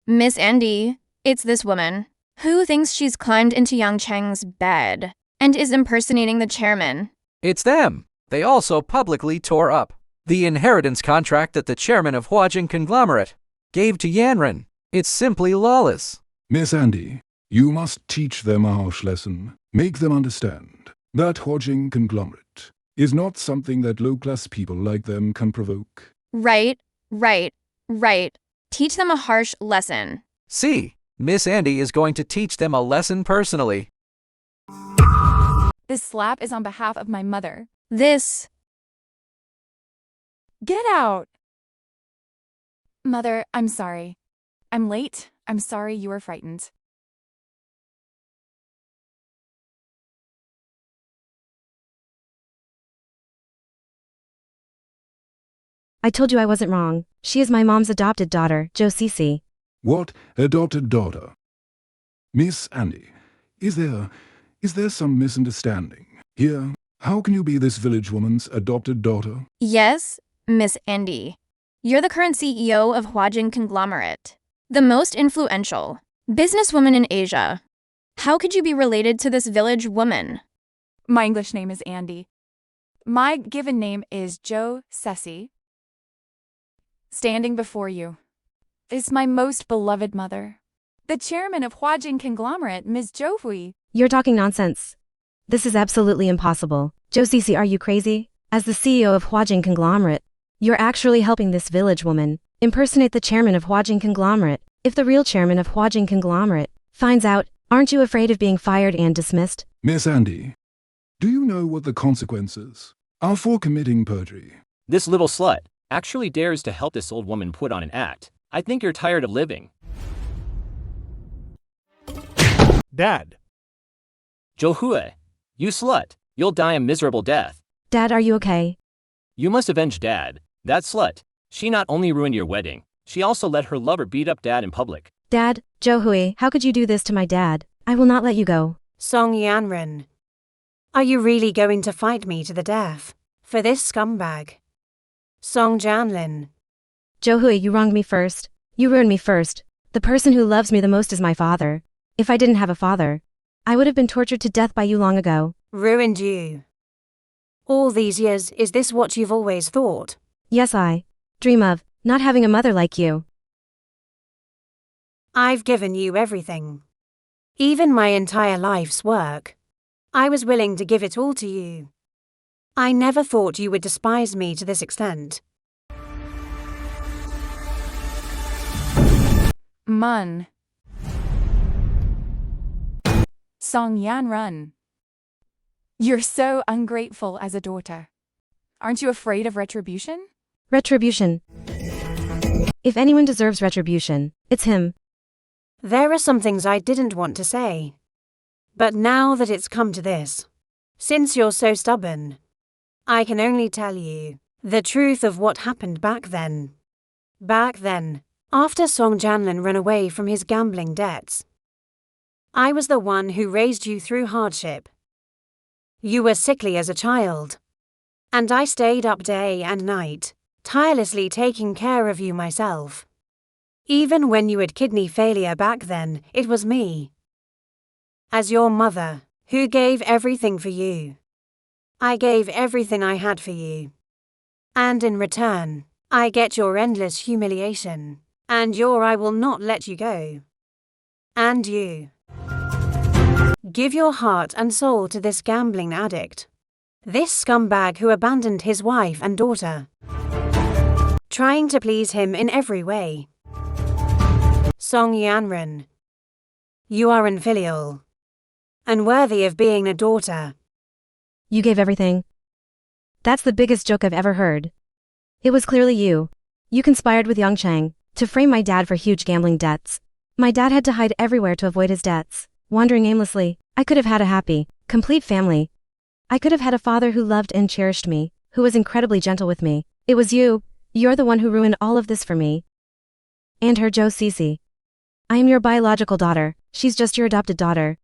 Miss Andy, it's this woman who thinks she's climbed into Yang Cheng's bed and is impersonating the chairman. It's them. They also publicly tore up the inheritance contract that the chairman of Huajing Conglomerate gave to Yanren. It's simply lawless. Miss Andy, you must teach them a harsh lesson. Make them understand that Huajing Conglomerate is not something that low-class people like them can provoke. Right. Teach them a harsh lesson. See, Miss Andy is going to teach them a lesson personally. This slap is on behalf of my mother. This. Get out! Mother, I'm sorry. I'm late. I'm sorry you were frightened. I told you I wasn't wrong. She is my mom's adopted daughter, Joe Cece. What adopted daughter? Miss Andy, is there some misunderstanding here? How can you be this village woman's adopted daughter? Yes, Miss Andy. You're the current CEO of Huajing Conglomerate, the most influential businesswoman in Asia. How could you be related to this village woman? My English name is Andy. My given name is Jo Ceci. Standing before you is my most beloved mother, the chairman of Huajin Conglomerate, Ms. Zhou Hui. You're talking nonsense. This is absolutely impossible. Jo Ceci, are you crazy? As the CEO of Huajin Conglomerate, you're actually helping this village woman impersonate the chairman of Huajin Conglomerate. If the real chairman of Huajin Conglomerate finds out, aren't you afraid of being fired and dismissed? Miss Andy, do you know what the consequences are for committing perjury? This little slut actually dares to help this old woman put on an act. I think you're tired of living. Dad, Zhou Hui, you slut. You'll die a miserable death. Dad, are you okay? You must avenge Dad. That slut. She not only ruined your wedding, she also let her lover beat up Dad in public. Dad, Zhou Hui, how could you do this to my dad? I will not let you go. Song Yanren, are you really going to fight me to the death for this scumbag? Song Janlin, Zhou Hui, you wronged me first. You ruined me first. The person who loves me the most is my father. If I didn't have a father, I would have been tortured to death by you long ago. ruined you. All these years, is this what you've always thought? Yes, I dream of not having a mother like you. I've given you everything. Even my entire life's work. I was willing to give it all to you. I never thought you would despise me to this extent. Mun. Song Yanren. You're so ungrateful as a daughter. Aren't you afraid of retribution? Retribution. If anyone deserves retribution, it's him. There are some things I didn't want to say. But now that it's come to this, since you're so stubborn, I can only tell you the truth of what happened back then. Back then, after Song Janlin ran away from his gambling debts, I was the one who raised you through hardship. You were sickly as a child, and I stayed up day and night, tirelessly taking care of you myself. Even when you had kidney failure back then, it was me, as your mother, who gave everything for you. I gave everything I had for you. And in return, I get your endless humiliation, and your I will not let you go. And you give your heart and soul to this gambling addict, this scumbag who abandoned his wife and daughter, trying to please him in every way. Song Yanren, you are infilial, unworthy of being a daughter. You gave everything. That's the biggest joke I've ever heard. It was clearly you. You conspired with Yang Chang to frame my dad for huge gambling debts. My dad had to hide everywhere to avoid his debts, wandering aimlessly. I could have had a happy, complete family. I could have had a father who loved and cherished me, who was incredibly gentle with me. It was you. You're the one who ruined all of this for me. And her, Jo Ceci. I am your biological daughter. She's just your adopted daughter.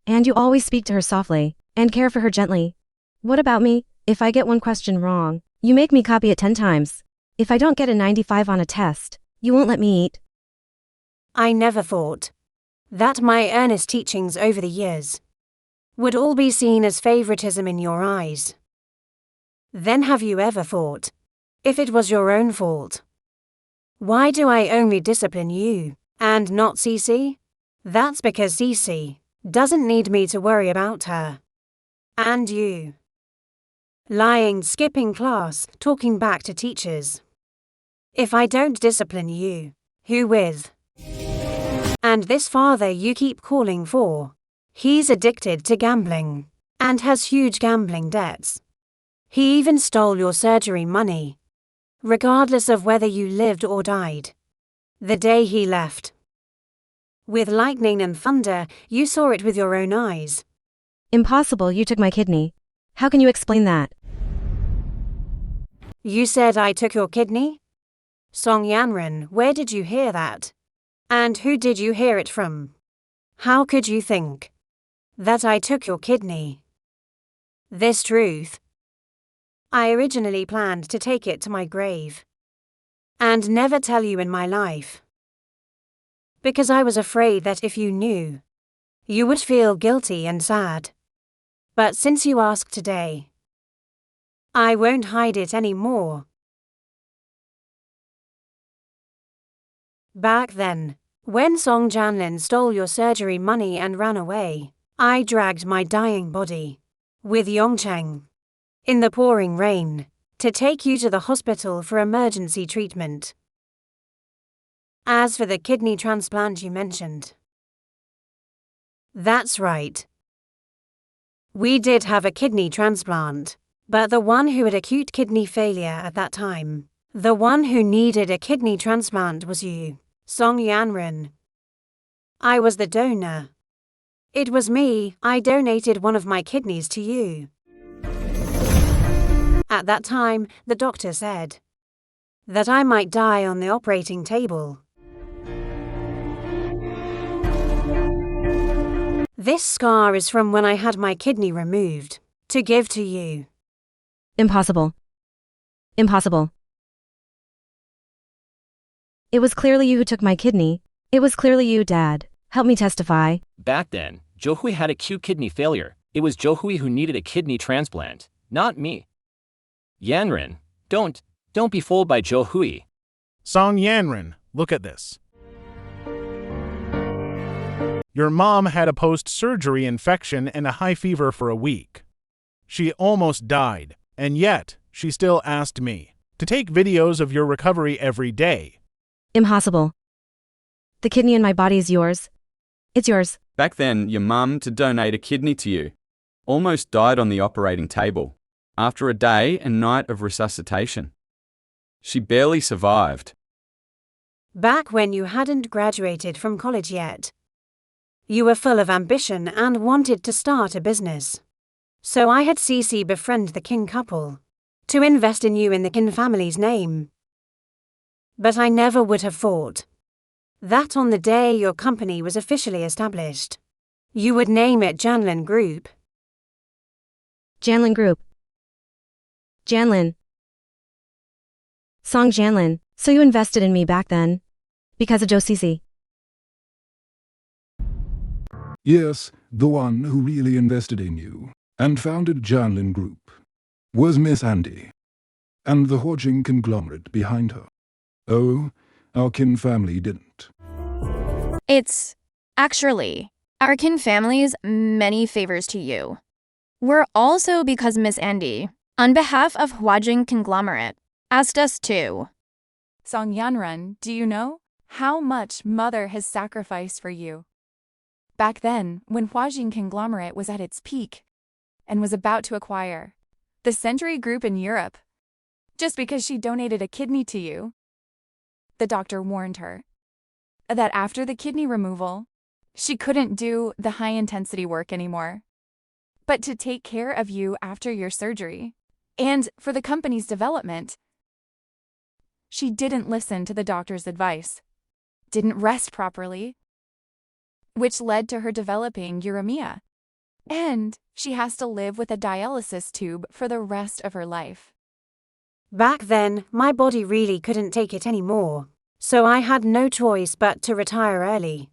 And you always speak to her softly and care for her gently. What about me? If I get one question wrong, you make me copy it 10 times. If I don't get a 95 on a test, you won't let me eat. I never thought that my earnest teachings over the years would all be seen as favoritism in your eyes. Then have you ever thought, if it was your own fault, why do I only discipline you and not Cece? That's because Cece doesn't need me to worry about her. And you. Lying, skipping class, talking back to teachers. If I don't discipline you, who with? And this father you keep calling for, he's addicted to gambling and has huge gambling debts. He even stole your surgery money, regardless of whether you lived or died. The day he left. With lightning and thunder, you saw it with your own eyes. Impossible, you took my kidney. How can you explain that? You said I took your kidney? Song Yanren, where did you hear that? And who did you hear it from? How could you think that I took your kidney? This truth, I originally planned to take it to my grave and never tell you in my life. Because I was afraid that if you knew, you would feel guilty and sad. But since you asked today, I won't hide it anymore. Back then, when Song Janlin stole your surgery money and ran away, I dragged my dying body, with Yongcheng, in the pouring rain, to take you to the hospital for emergency treatment. As for the kidney transplant you mentioned, that's right. We did have a kidney transplant, but the one who had acute kidney failure at that time, the one who needed a kidney transplant was you, Song Yanren. I was the donor. It was me. I donated one of my kidneys to you. At that time, the doctor said that I might die on the operating table. This scar is from when I had my kidney removed, to give to you. Impossible. Impossible. It was clearly you who took my kidney. It was clearly you, Dad. Help me testify. Back then, Zhou Hui had acute kidney failure. It was Zhou Hui who needed a kidney transplant, not me. Yanren, don't be fooled by Zhou Hui. Song Yanren, look at this. Your mom had a post-surgery infection and a high fever for a week. She almost died, and yet she still asked me to take videos of your recovery every day. Impossible. The kidney in my body is yours. It's yours. Back then, your mum to donate a kidney to you almost died on the operating table after a day and night of resuscitation. She barely survived. Back when you hadn't graduated from college yet. You were full of ambition and wanted to start a business. So I had Cece befriend the King couple to invest in you in the Kin family's name. But I never would have thought that on the day your company was officially established, you would name it Janlin Group. Janlin Group. Janlin. Song Janlin. So you invested in me back then? Because of Zhou Cece. Yes, the one who really invested in you and founded Janlin Group was Miss Andy, and the Huojing conglomerate behind her. Oh, our Kin family didn't. It's actually our Kin family's many favors to you were also because Miss Andy, on behalf of Huajing conglomerate, asked us to. Song Yanren, do you know how much Mother has sacrificed for you? Back then, when Huajing conglomerate was at its peak and was about to acquire the Century Group in Europe, just because she donated a kidney to you, the doctor warned her that after the kidney removal, she couldn't do the high-intensity work anymore. But to take care of you after your surgery and for the company's development, she didn't listen to the doctor's advice, didn't rest properly, which led to her developing uremia. And she has to live with a dialysis tube for the rest of her life. Back then, my body really couldn't take it anymore, so I had no choice but to retire early.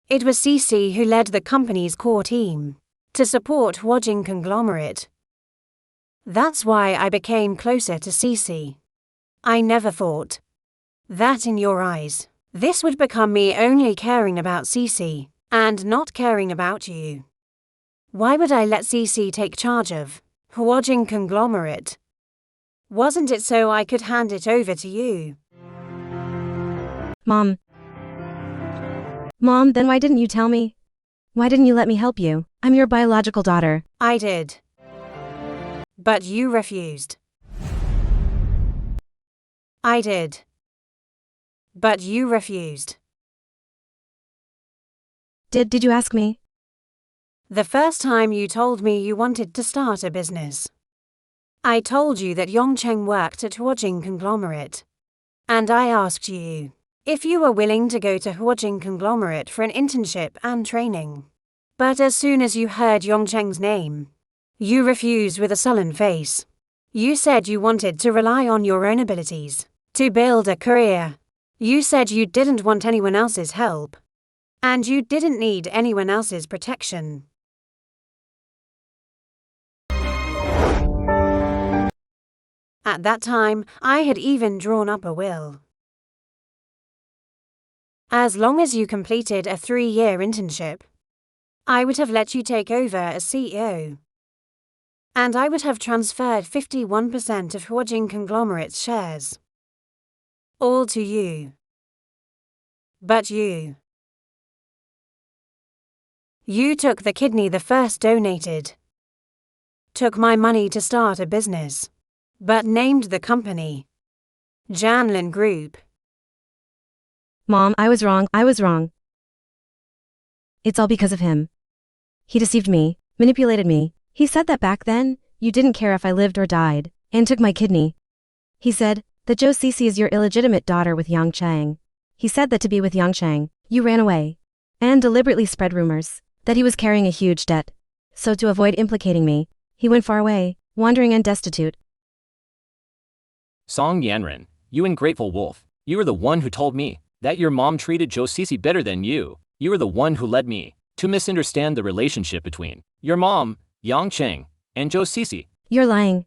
It was Cece who led the company's core team to support Huajing conglomerate. That's why I became closer to Cece. I never thought that in your eyes, this would become me only caring about Cece and not caring about you. Why would I let Cece take charge of Huajing conglomerate? Wasn't it so I could hand it over to you? Mom, then why didn't you tell me? Why didn't you let me help you? I'm your biological daughter. I did. But you refused. I did. But you refused. Did you ask me? The first time you told me you wanted to start a business, I told you that Yongcheng worked at Huajing conglomerate. And I asked you if you were willing to go to Huajing conglomerate for an internship and training. But as soon as you heard Yongcheng's name, you refused with a sullen face. You said you wanted to rely on your own abilities to build a career. You said you didn't want anyone else's help. And you didn't need anyone else's protection. At that time, I had even drawn up a will. As long as you completed a 3-year internship, I would have let you take over as CEO. And I would have transferred 51% of Huajing Conglomerate's shares. All to you. But you took the kidney the first donated. Took my money to start a business, but named the company Janlin Group. Mom, I was wrong. It's all because of him. He deceived me, manipulated me. He said that back then, you didn't care if I lived or died, and took my kidney. He said that Zhou Cixi is your illegitimate daughter with Yang Chang. He said that to be with Yang Chang, you ran away, and deliberately spread rumors that he was carrying a huge debt. So to avoid implicating me, he went far away, wandering and destitute. Song Yanren, you ungrateful wolf, you were the one who told me that your mom treated Zhou Cixi better than you. You were the one who led me to misunderstand the relationship between your mom, Yang Cheng, and Zhou Cixi. You're lying.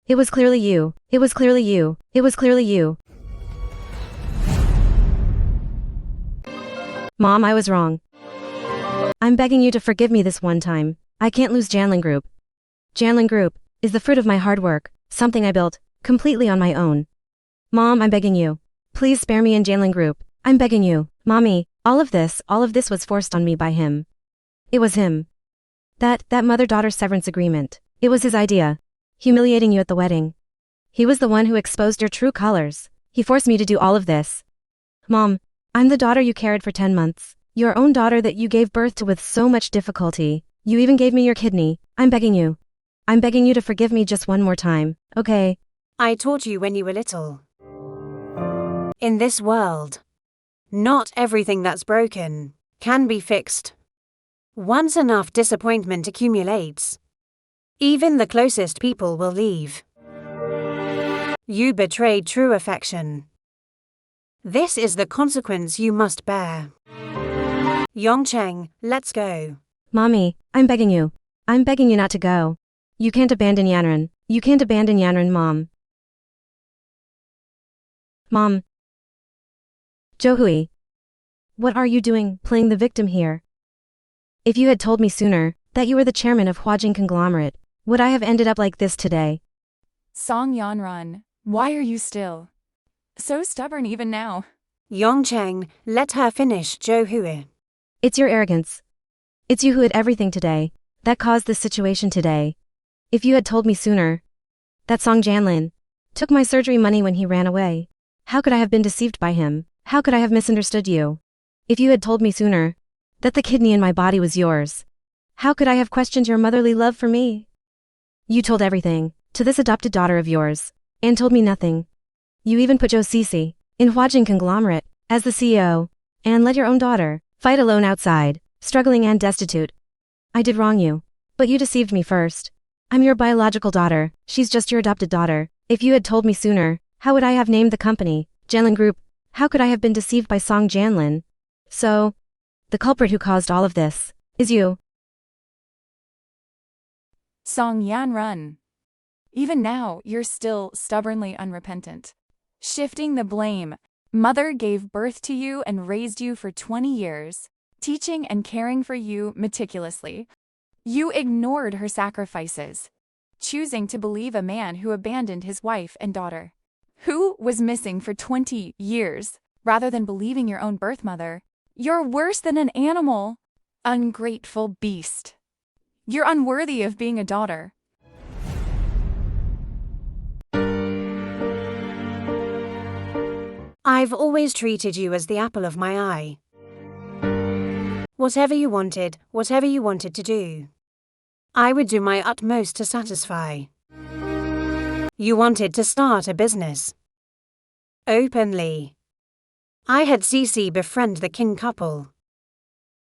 It was clearly you. It was clearly you. It was clearly you. Mom, I was wrong. I'm begging you to forgive me this one time. I can't lose Janlin Group. Janlin Group is the fruit of my hard work, something I built completely on my own. Mom, I'm begging you. Please spare me and Janlin Group. I'm begging you. Mommy, all of this was forced on me by him. It was him. That mother-daughter severance agreement. It was his idea. Humiliating you at the wedding. He was the one who exposed your true colors. He forced me to do all of this. Mom, I'm the daughter you carried for 10 months. Your own daughter that you gave birth to with so much difficulty. You even gave me your kidney. I'm begging you. I'm begging you to forgive me just one more time, okay? I taught you when you were little. In this world, not everything that's broken can be fixed. Once enough disappointment accumulates, even the closest people will leave. You betrayed true affection. This is the consequence you must bear. Yongcheng, let's go. Mommy, I'm begging you. I'm begging you not to go. You can't abandon Yanren. You can't abandon Yanren, Mom. Mom. Zhou Hui. What are you doing, playing the victim here? If you had told me sooner that you were the chairman of Huajing Conglomerate, would I have ended up like this today? Song Yanran, why are you still so stubborn even now? Yongcheng, let her finish, Zhou Hui. It's your arrogance. It's you who had everything today that caused this situation today. If you had told me sooner that Song Janlin took my surgery money when he ran away, how could I have been deceived by him? How could I have misunderstood you? If you had told me sooner that the kidney in my body was yours, how could I have questioned your motherly love for me? You told everything to this adopted daughter of yours, and told me nothing. You even put Zhou Cixi in Huajing Conglomerate as the CEO, and let your own daughter fight alone outside, struggling and destitute. I did wrong you, but you deceived me first. I'm your biological daughter, she's just your adopted daughter. If you had told me sooner, how would I have named the company Janlin Group? How could I have been deceived by Song Janlin? So, the culprit who caused all of this is you. Song Yanran. Even now, you're still stubbornly unrepentant. Shifting the blame. Mother gave birth to you and raised you for 20 years, teaching and caring for you meticulously. You ignored her sacrifices, choosing to believe a man who abandoned his wife and daughter, who was missing for 20 years, rather than believing your own birth mother. You're worse than an animal. Ungrateful beast. You're unworthy of being a daughter. I've always treated you as the apple of my eye. Whatever you wanted to do, I would do my utmost to satisfy. You wanted to start a business. Openly. I had Cixi befriend the king couple,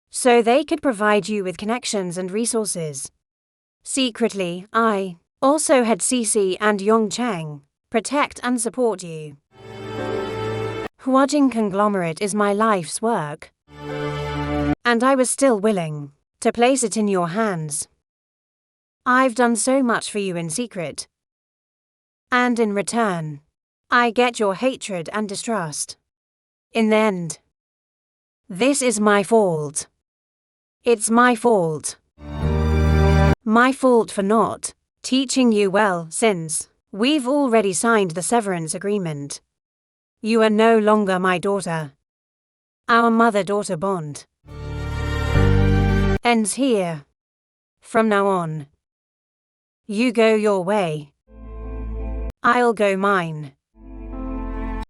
so they could provide you with connections and resources. Secretly, I also had Cixi and Yongcheng protect and support you. Huajing Conglomerate is my life's work, and I was still willing to place it in your hands. I've done so much for you in secret, And in return, I get your hatred and distrust. In the end, this is my fault. It's my fault. My fault for not teaching you well since we've already signed the severance agreement. You are no longer my daughter. Our mother-daughter bond ends here. From now on, you go your way. I'll go mine.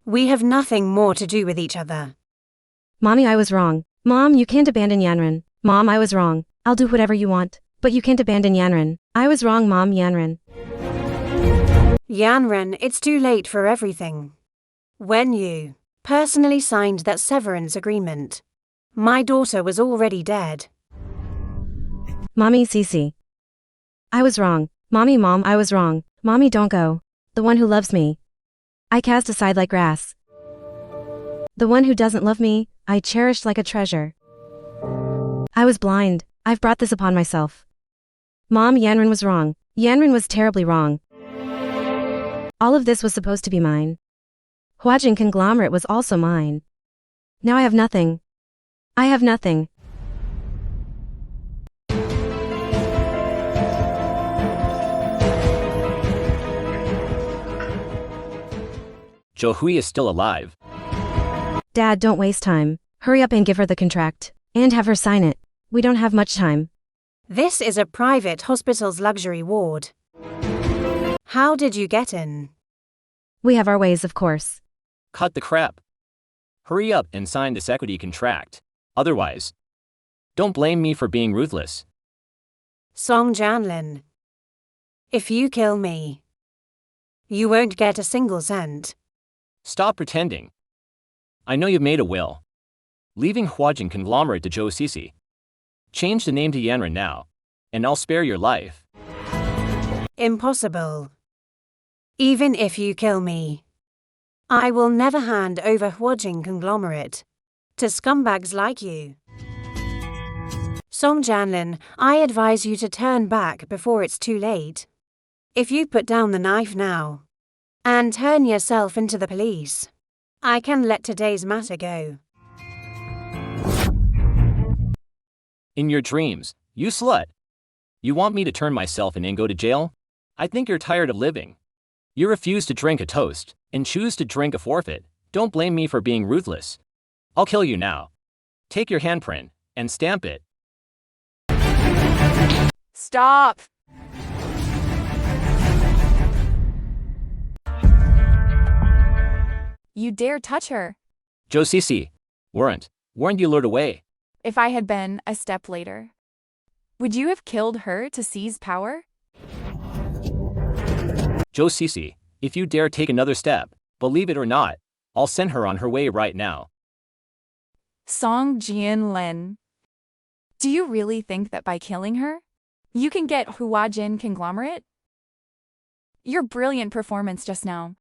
We have nothing more to do with each other. Mommy, I was wrong. Mom, you can't abandon Yanran. Mom, I was wrong. I'll do whatever you want, but you can't abandon Yanran. I was wrong, Mom, Yanran. Yanran, it's too late for everything. When you personally signed that severance agreement, my daughter was already dead. Mommy, Cece. I was wrong. Mommy, Mom, I was wrong. Mommy, don't go. The one who loves me, I cast aside like grass. The one who doesn't love me, I cherished like a treasure. I was blind. I've brought this upon myself. Mom, Yanran was wrong. Yanran was terribly wrong. All of this was supposed to be mine. Huajin conglomerate was also mine. Now I have nothing. I have nothing. Zhou Hui is still alive. Dad, don't waste time. Hurry up and give her the contract. And have her sign it. We don't have much time. This is a private hospital's luxury ward. How did you get in? We have our ways, of course. Cut the crap. Hurry up and sign this equity contract. Otherwise, don't blame me for being ruthless. Song Janlin. If you kill me, you won't get a single cent. Stop pretending. I know you've made a will. Leaving Huajin conglomerate to Zhou Cece. Change the name to Yanran now, and I'll spare your life. Impossible. Even if you kill me, I will never hand over Huajin conglomerate to scumbags like you. Song Janlin, I advise you to turn back before it's too late. If you put down the knife now and turn yourself into the police, I can let today's matter go. In your dreams, you slut. You want me to turn myself in and go to jail? I think you're tired of living. You refuse to drink a toast and choose to drink a forfeit. Don't blame me for being ruthless. I'll kill you now. Take your handprint and stamp it. Stop! You dare touch her. Zhou Cece, weren't you lured away? If I had been a step later, would you have killed her to seize power? Zhou Cece, if you dare take another step, believe it or not, I'll send her on her way right now. Song Jianlin. Do you really think that by killing her, you can get Huajin conglomerate? Your brilliant performance just now.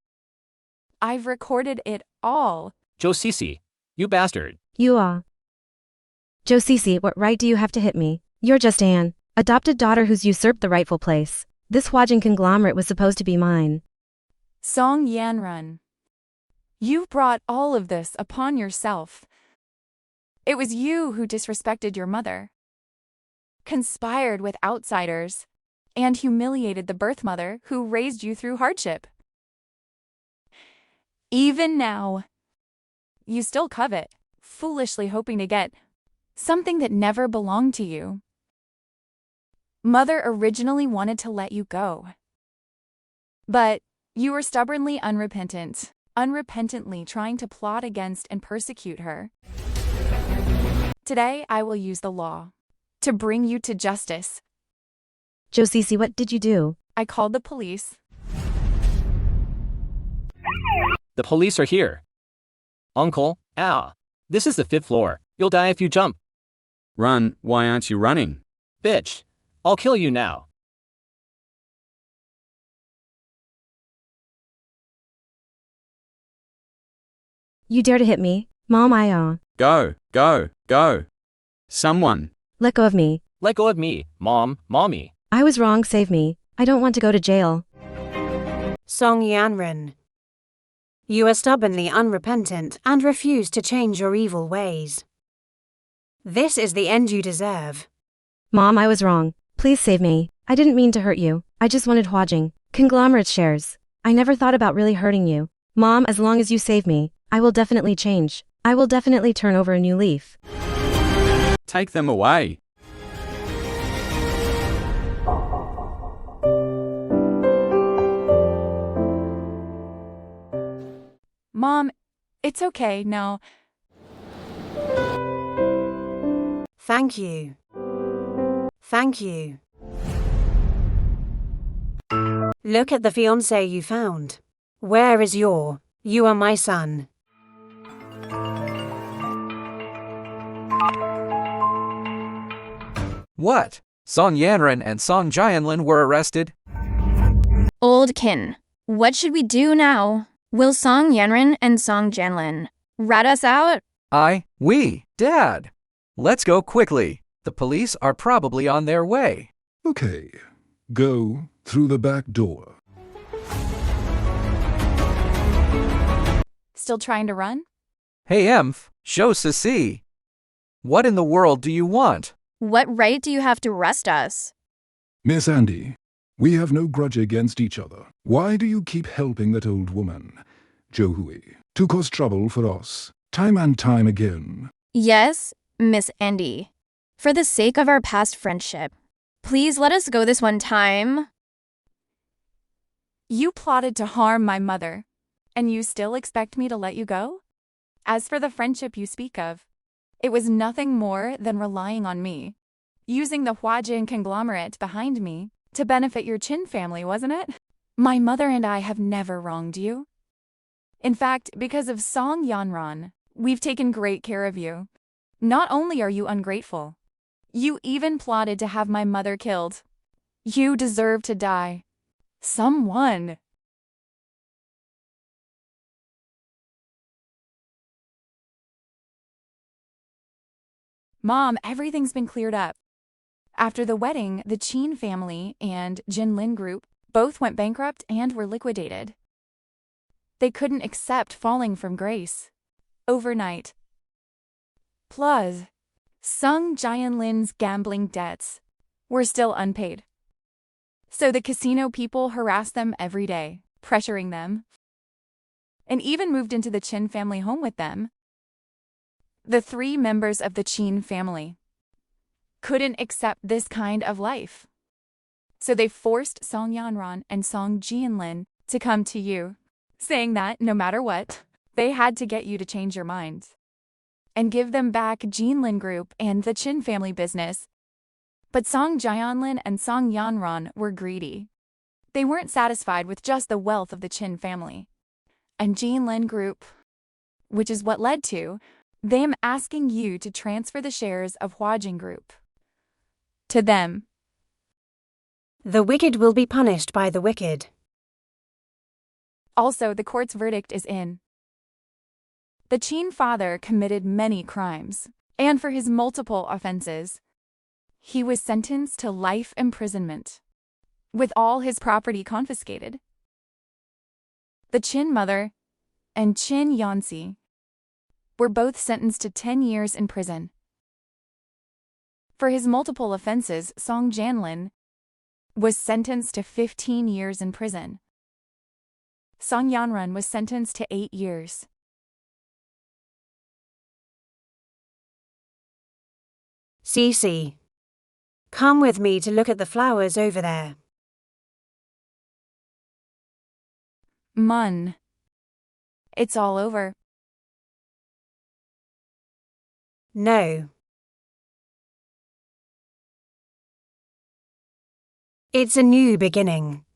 I've recorded it all. Zhou Cece, you bastard. You are. Zhou Cece, what right do you have to hit me? You're just an adopted daughter who's usurped the rightful place. This Huajin conglomerate was supposed to be mine. Song Yanran. You brought all of this upon yourself. It was you who disrespected your mother, conspired with outsiders, and humiliated the birth mother who raised you through hardship. Even now, you still covet, foolishly hoping to get something that never belonged to you. Mother originally wanted to let you go, but you were stubbornly unrepentantly trying to plot against and persecute her. Today, I will use the law to bring you to justice. Zhou Cece, what did you do? I called the police. The police are here. Uncle, this is the 5th floor. You'll die if you jump. Run, why aren't you running? Bitch, I'll kill you now. You dare to hit me? Mom, Go. Someone. Let go of me. Let go of me, Mommy. I was wrong, save me. I don't want to go to jail. Song Yanran. You are stubbornly unrepentant and refuse to change your evil ways. This is the end you deserve. Mom, I was wrong. Please save me. I didn't mean to hurt you. I just wanted Huajing conglomerate shares. I never thought about really hurting you. Mom, as long as you save me, I will definitely change. I will definitely turn over a new leaf. Take them away. Mom, it's okay now. Thank you. Thank you. Look at the fiancé you found. Where is your? You are my son. What? Song Yanran and Song Jianlin were arrested? Old kin, what should we do now? Will Song Yanran and Song Jianlin rat us out? Dad. Let's go quickly. The police are probably on their way. Okay, go through the back door. Still trying to run? Hey, Emph, show Sissy. What in the world do you want? What right do you have to arrest us? Miss Andy, we have no grudge against each other. Why do you keep helping that old woman, Jo Hui, to cause trouble for us, time and time again? Yes, Miss Andy. For the sake of our past friendship, please let us go this one time. You plotted to harm my mother, and you still expect me to let you go? As for the friendship you speak of, it was nothing more than relying on me, using the Huajin conglomerate behind me to benefit your Qin family, wasn't it? My mother and I have never wronged you. In fact, because of Song Yanran, we've taken great care of you. Not only are you ungrateful, you even plotted to have my mother killed. You deserve to die. Someone. Mom, everything's been cleared up. After the wedding, the Qin family and Jinlin Group both went bankrupt and were liquidated. They couldn't accept falling from grace overnight. Plus, Sung Jianlin's gambling debts were still unpaid. So the casino people harassed them every day, pressuring them, and even moved into the Qin family home with them. The 3 members of the Qin family couldn't accept this kind of life. So they forced Song Yanran and Song Jianlin to come to you, saying that no matter what, they had to get you to change your mind and give them back Jinlin Group and the Qin family business. But Song Jianlin and Song Yanran were greedy. They weren't satisfied with just the wealth of the Qin family and Jinlin Group, which is what led to them asking you to transfer the shares of Huajin Group to them. The wicked will be punished by the wicked. Also, the court's verdict is in. The Qin father committed many crimes, and for his multiple offenses, he was sentenced to life imprisonment, with all his property confiscated. The Qin mother and Qin Yanxi were both sentenced to 10 years in prison. For his multiple offenses, Song Jianlin was sentenced to 15 years in prison. Song Yanran was sentenced to 8 years. Cece. Come with me to look at the flowers over there. Mun. It's all over. No. It's a new beginning.